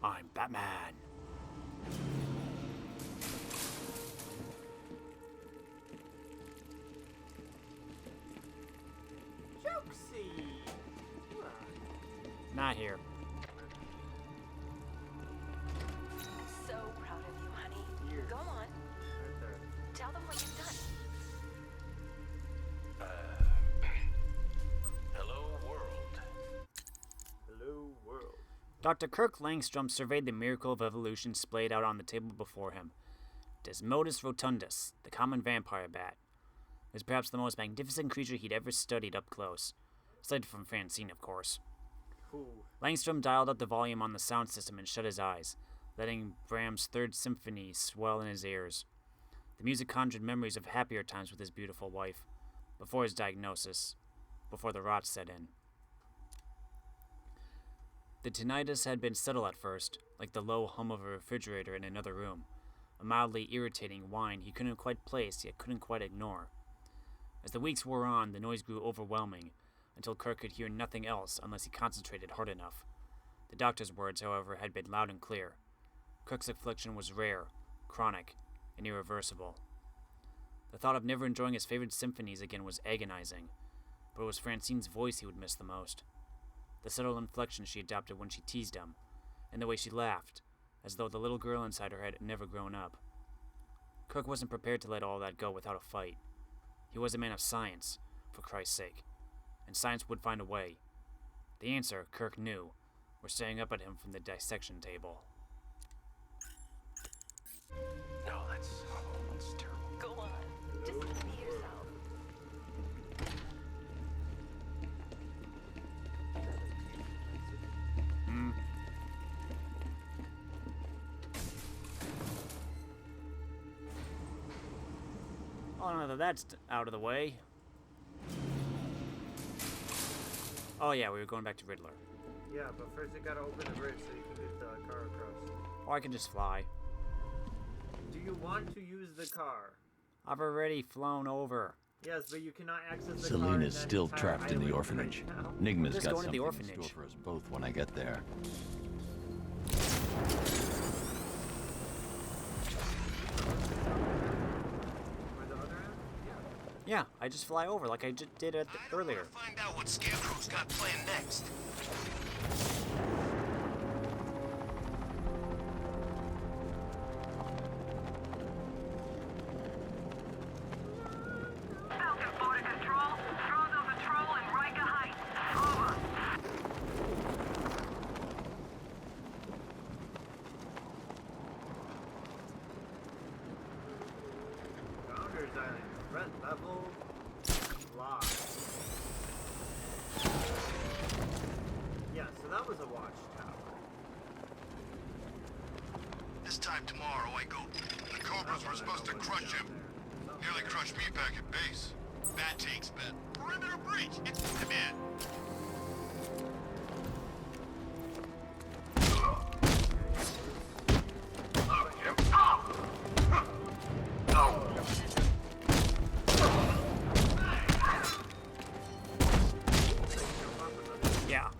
S1: I'm Batman.
S5: Jokesy!
S1: Not here.
S20: So proud of you, honey. Go on. Tell them what you've done.
S4: Hello, world.
S5: Hello, world.
S1: Dr. Kirk Langstrom surveyed the miracle of evolution splayed out on the table before him. Desmodus rotundus, the common vampire bat, was perhaps the most magnificent creature he'd ever studied up close. Aside from Francine, of course.
S5: Ooh.
S1: Langstrom dialed up the volume on the sound system and shut his eyes, letting Brahms' Third Symphony swell in his ears. The music conjured memories of happier times with his beautiful wife, before his diagnosis, before the rot set in. The tinnitus had been subtle at first, like the low hum of a refrigerator in another room, a mildly irritating whine he couldn't quite place yet couldn't quite ignore. As the weeks wore on, the noise grew overwhelming, until Kirk could hear nothing else unless he concentrated hard enough. The doctor's words, however, had been loud and clear. Kirk's affliction was rare, chronic, and irreversible. The thought of never enjoying his favorite symphonies again was agonizing, but it was Francine's voice he would miss the most. The subtle inflection she adopted when she teased him, and the way she laughed, as though the little girl inside her had never grown up. Kirk wasn't prepared to let all that go without a fight. He was a man of science, for Christ's sake, and science would find a way. The answer, Kirk knew, was staring up at him from the dissection table.
S4: No, that's terrible.
S20: Go on. Just be yourself.
S1: Oh, now that that's out of the way. Oh yeah, we were going back to Riddler.
S5: Yeah, but first you gotta open the bridge so you can get the car across.
S1: Or I can just fly.
S5: Do you want to use the car?
S1: I've already flown over.
S5: Yes, but you cannot access the
S6: Celine is still trapped in the orphanage. Nigma's got something in
S1: orphanage.
S6: store for us both when I get there.
S1: Yeah, I just fly over like I just did earlier.
S2: Find out what Scarecrow's got planned next.
S8: Falcon 4 to control. Drones on patrol in Riker Heights. Over.
S5: Founders Island. Red level. Lock. Yeah, so that was a watchtower.
S2: This time tomorrow I go. The Cobras were supposed to crush him. Nearly crushed me back at base. That takes bet. Perimeter breach. It's command.
S1: Yeah.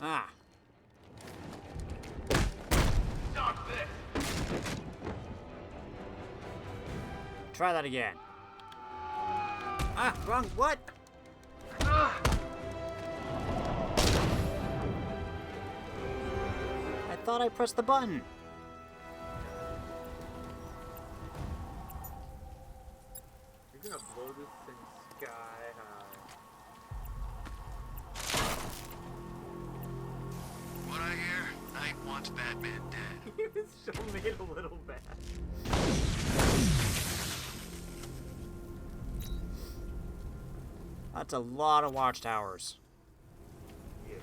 S1: Ah. Try that again. Ah, wrong. What? I thought I pressed the button.
S5: You're gonna blow this thing sky high.
S2: What I hear? Knight wants Batman dead.
S5: You still made a little bad.
S1: That's a lot of watchtowers.
S5: Yeah.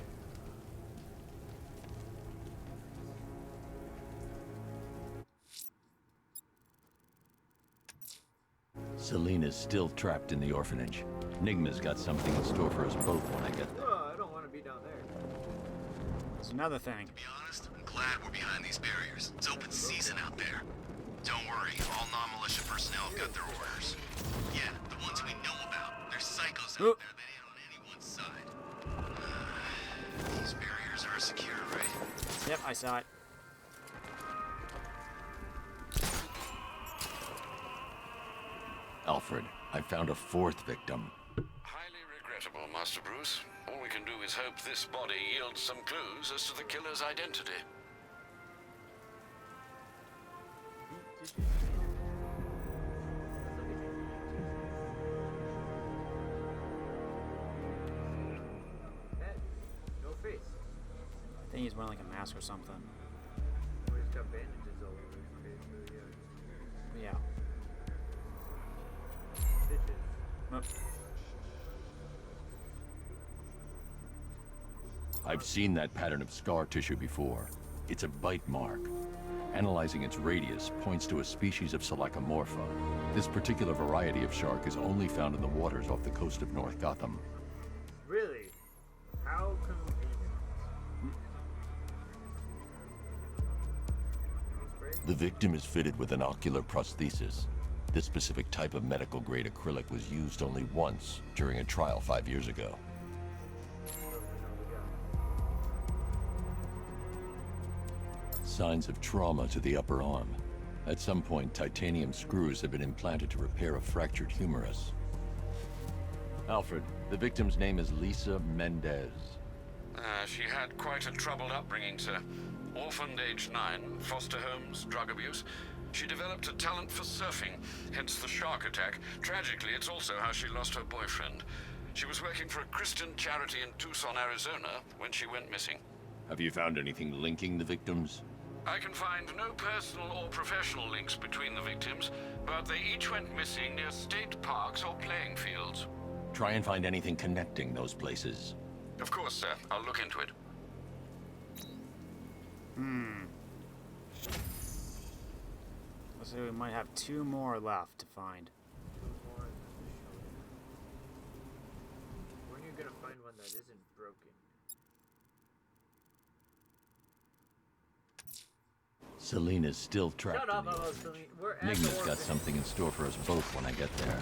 S6: Celine is still trapped in the orphanage. Nigma's got something in store for us both when I get there.
S5: Oh, I don't want to be down there.
S1: There's another thing.
S2: To be honest, I'm glad we're behind these barriers. It's open season out there. Don't worry, all non-militia personnel have got their orders. Yeah, the ones we know about. There's psychos out there that ain't on anyone's side. These barriers are secure, right?
S1: Yep, I saw it.
S6: Alfred, I found a fourth victim.
S4: Highly regrettable, Master Bruce. All we can do is hope this body yields some clues as to the killer's identity.
S5: No face.
S1: I think he's wearing like a mask or something.
S5: Oh, he's got bandages all over his face. So
S1: Yeah.
S5: Stitches.
S1: Nope.
S6: I've seen that pattern of scar tissue before. It's a bite mark. Analyzing its radius points to a species of Selachomorpha. This particular variety of shark is only found in the waters off the coast of North Gotham.
S5: Really? How convenient.
S6: The victim is fitted with an ocular prosthesis. This specific type of medical-grade acrylic was used only once during a trial 5 years ago. Signs of trauma to the upper arm. At some point, titanium screws have been implanted to repair a fractured humerus. Alfred, the victim's name is Lisa Mendez.
S4: She had quite a troubled upbringing, sir. Orphaned age 9, foster homes, drug abuse. She developed a talent for surfing, hence the shark attack. Tragically, it's also how she lost her boyfriend. She was working for a Christian charity in Tucson, Arizona, when she went missing.
S6: Have you found anything linking the victims?
S4: I can find no personal or professional links between the victims, but they each went missing near state parks or playing fields.
S6: Try and find anything connecting those places.
S4: Of course, sir. I'll look into it.
S1: So we might have 2 more left to find.
S5: When are you gonna find one that isn't broken?
S6: Selena's still trapped
S5: Shut up
S6: in the
S5: about
S6: orphanage.
S5: Selena. We're at
S6: Enigma's
S5: the
S6: got
S5: orphanage.
S6: something in store for us both when I get there.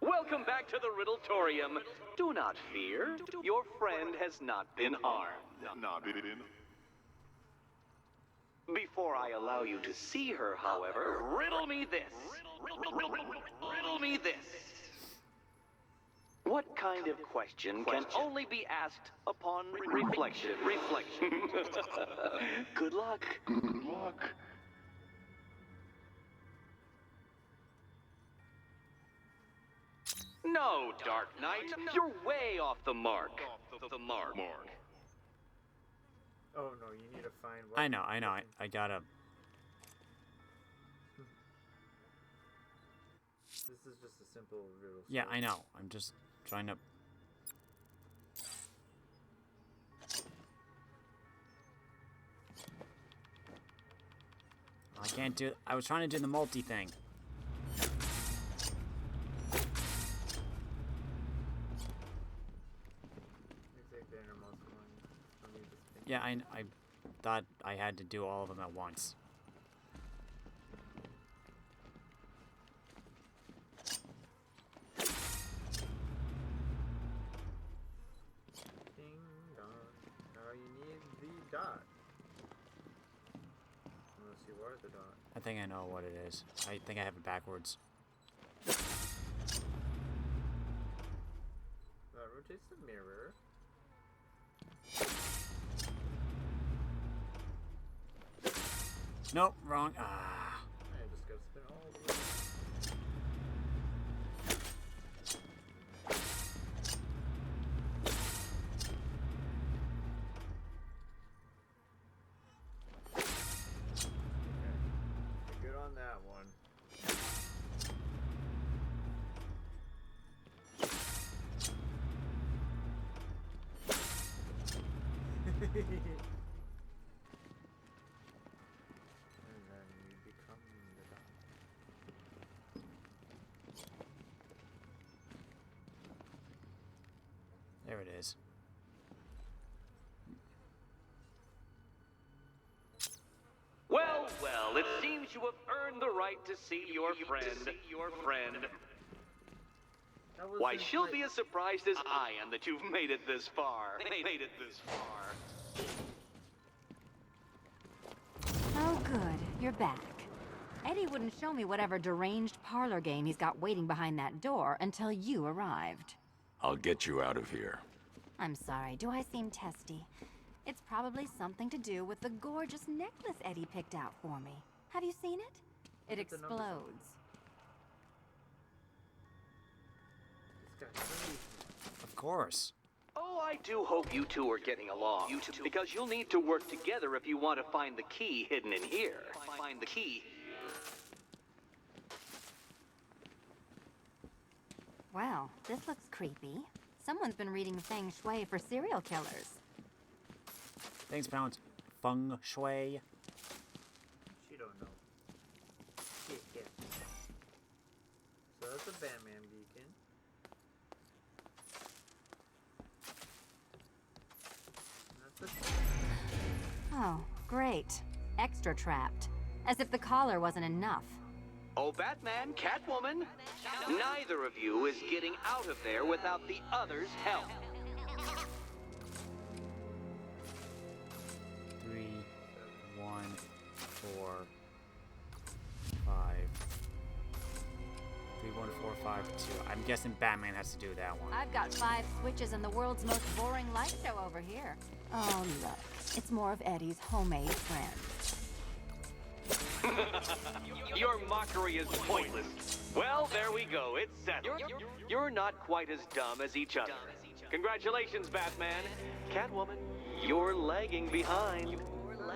S3: Welcome back to the Riddletorium. Do not fear. Your friend has not been harmed. Before I allow you to see her, however, riddle me this. Riddle me this. What kind of question can only be asked upon reflection? Good luck. Good luck. No, Dark Knight. You're way off the mark.
S5: Oh no, you need to find what?
S1: I know. I gotta.
S5: This is just a simple riddle.
S1: Yeah, I know. I'm just trying to. I can't do. I was trying to do the multi thing. Yeah, I thought I had to do all of them at once.
S5: Ding dong. Now you need the dot. Unless you are the dot.
S1: I think I know what it is. I think I have it backwards.
S5: That rotates the mirror.
S1: Nope, wrong. Ah.
S5: I just gotta spin all the way. Okay. You're good on that one. And then you become the dot.
S1: There it is.
S3: Well, it seems you have earned the right to see your friend. Why, she'll be as surprised as I am that you've made it this far.
S9: Oh, good. You're back. Eddie wouldn't show me whatever deranged parlor game he's got waiting behind that door until you arrived.
S6: I'll get you out of here.
S9: I'm sorry, do I seem testy? It's probably something to do with the gorgeous necklace Eddie picked out for me. Have you seen it? It explodes.
S1: Of course.
S3: Oh, I do hope you two are getting along. Because you'll need to work together if you want to find the key hidden in here. Find the key.
S9: Well, this looks creepy. Someone's been reading feng shui for serial killers.
S1: Things pronounced feng shui.
S5: She don't know. Yeah. So that's a Batman beacon. And that's a...
S9: Oh, great. Extra trapped. As if the collar wasn't enough.
S3: Oh, Batman, Catwoman, neither of you is getting out of there without the other's help.
S1: 3, 1, 4, 5. 3, 1, 4, 5, 2. I'm guessing Batman has to do that one.
S9: I've got 5 switches and the world's most boring light show over here. Oh, look. It's more of Eddie's homemade friend.
S3: Your mockery is pointless. Well, there we go. It's settled. You're not quite as dumb as each other. Congratulations, Batman. Catwoman, you're lagging behind.
S1: 1,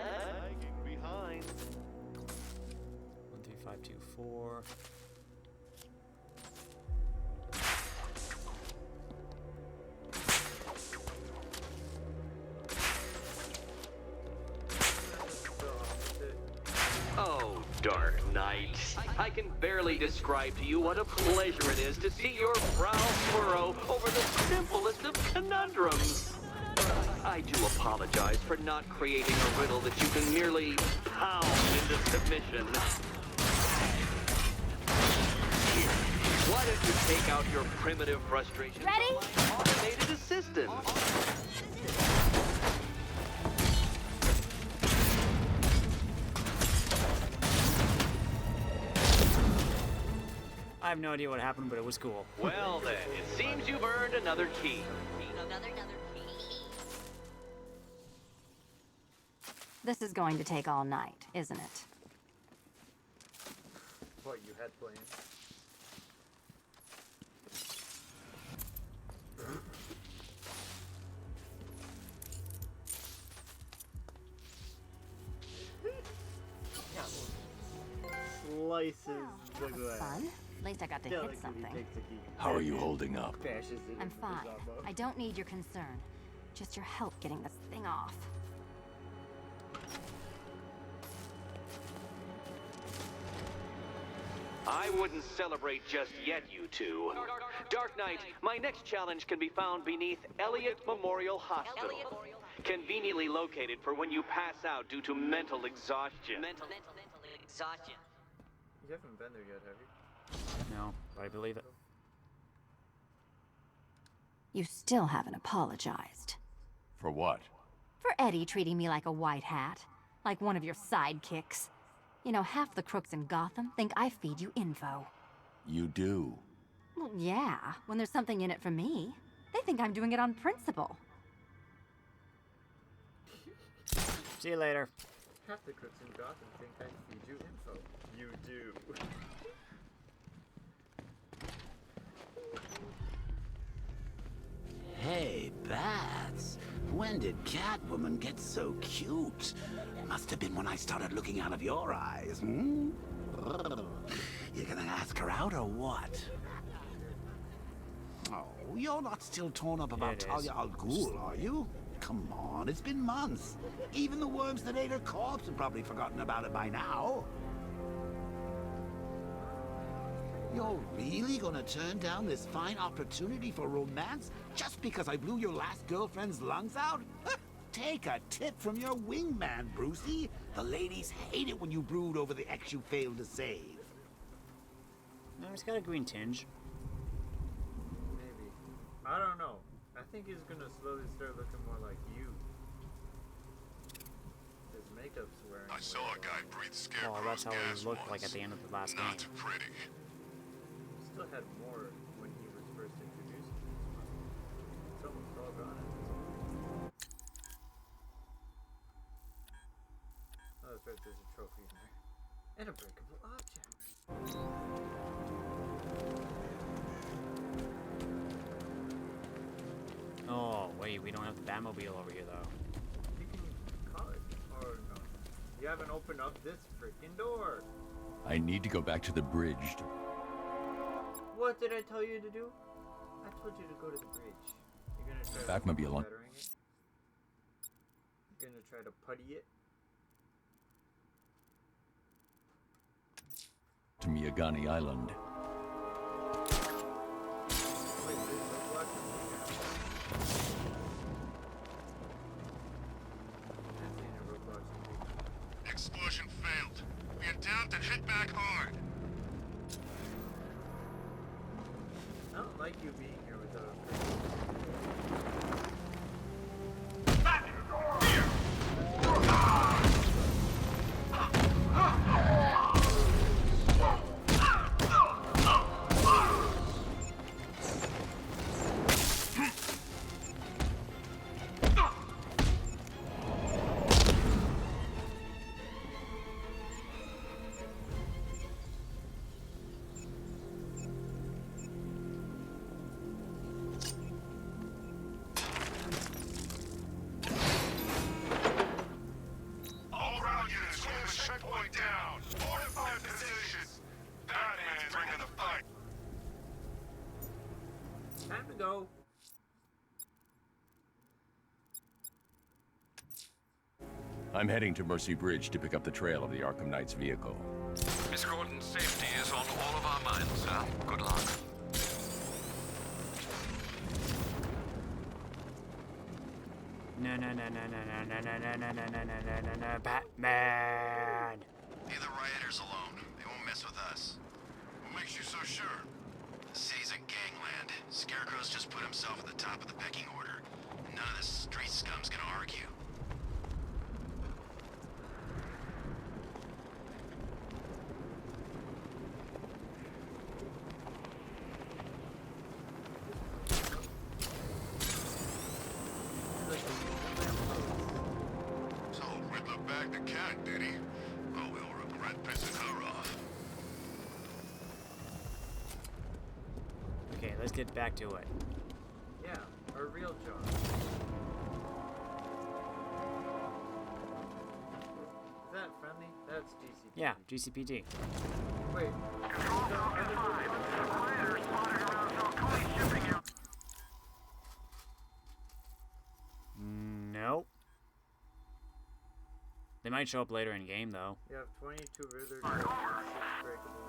S1: 3, 5, 2, 4.
S3: barely describe to you what a pleasure it is to see your brow furrow over the simplest of conundrums. I do apologize for not creating a riddle that you can merely pound into submission. Here, why don't you take out your primitive frustration
S9: Ready?
S3: on my automated assistant?
S1: I have no idea what happened, but it was cool.
S3: Well then, it seems you've earned another key.
S20: Another key.
S9: This is going to take all night, isn't it?
S5: What, you had plans? Slices the glass.
S9: Fun. At least I got to hit something.
S6: How are you holding up?
S9: I'm fine. I don't need your concern. Just your help getting this thing off.
S3: I wouldn't celebrate just yet, you two. Dark Knight, my next challenge can be found beneath Elliott Memorial Hospital. Conveniently located for when you pass out due to mental exhaustion.
S20: Mental exhaustion.
S5: You haven't been there yet, have you?
S1: No, but I believe it.
S9: You still haven't apologized.
S6: For what?
S9: For Eddie treating me like a white hat. Like one of your sidekicks. You know, half the crooks in Gotham think I feed you info.
S6: You do.
S9: Well, yeah, when there's something in it for me. They think I'm doing it on principle.
S1: See you later.
S5: Half the crooks in Gotham think I feed you info. You do.
S10: Hey, Bats. When did Catwoman get so cute? Must have been when I started looking out of your eyes, hmm? You gonna ask her out or what? Oh, you're not still torn up about Talia al Ghul, are you? Come on, it's been months. Even the worms that ate her corpse have probably forgotten about it by now. You're really gonna turn down this fine opportunity for romance just because I blew your last girlfriend's lungs out? Take a tip from your wingman, Brucey. The ladies hate it when you brood over the ex you failed to save.
S1: No, he's got a green tinge.
S5: Maybe. I don't know. I think he's gonna slowly start looking more like you. His makeup's wearing.
S2: I saw a guy breathe scarecrow's
S1: Oh, that's how
S2: gas
S1: he looked
S2: once.
S1: like at the end of the last
S2: Not
S1: game.
S2: pretty.
S5: Still had more when he was first introduced to this one. It's almost all gone at this point. Oh, that's right, there's a trophy in there. And a breakable object.
S1: Oh, wait, we don't have the Batmobile over here, though.
S5: You can call it. Or no. You haven't opened up this freaking door.
S6: I need to go back to the bridge.
S5: What did I tell you to do? I told you to go to the bridge. You're gonna try
S6: Batmobile on.
S5: bettering it? You're gonna try to putty it?
S6: To Miyagani Island.
S5: Wait, there's no block from here. I've seen a Roblox movie.
S2: Explosion failed. We attempt and hit back hard.
S5: I don't like you being here without a Time to go.
S6: I'm heading to Mercy Bridge to pick up the trail of the Arkham Knight's vehicle.
S4: Miss Gordon's safety is on
S1: Batman!
S2: Leave the rioters alone. They won't mess with us. What makes you so sure? The city's a gangland. Scarecrow's just put himself at the top of the pecking order. None of this street scum's gonna argue. So Riddler bagged the cat, did he? Oh, we'll regret pissing her off.
S1: Okay, let's get back to it.
S5: Yeah, our real job. Is that friendly? That's GCPD.
S1: Yeah, GCPD.
S5: Wait.
S1: Nope. They might show up later in game, though.
S5: You have 22 Riddler drones and 6 breakable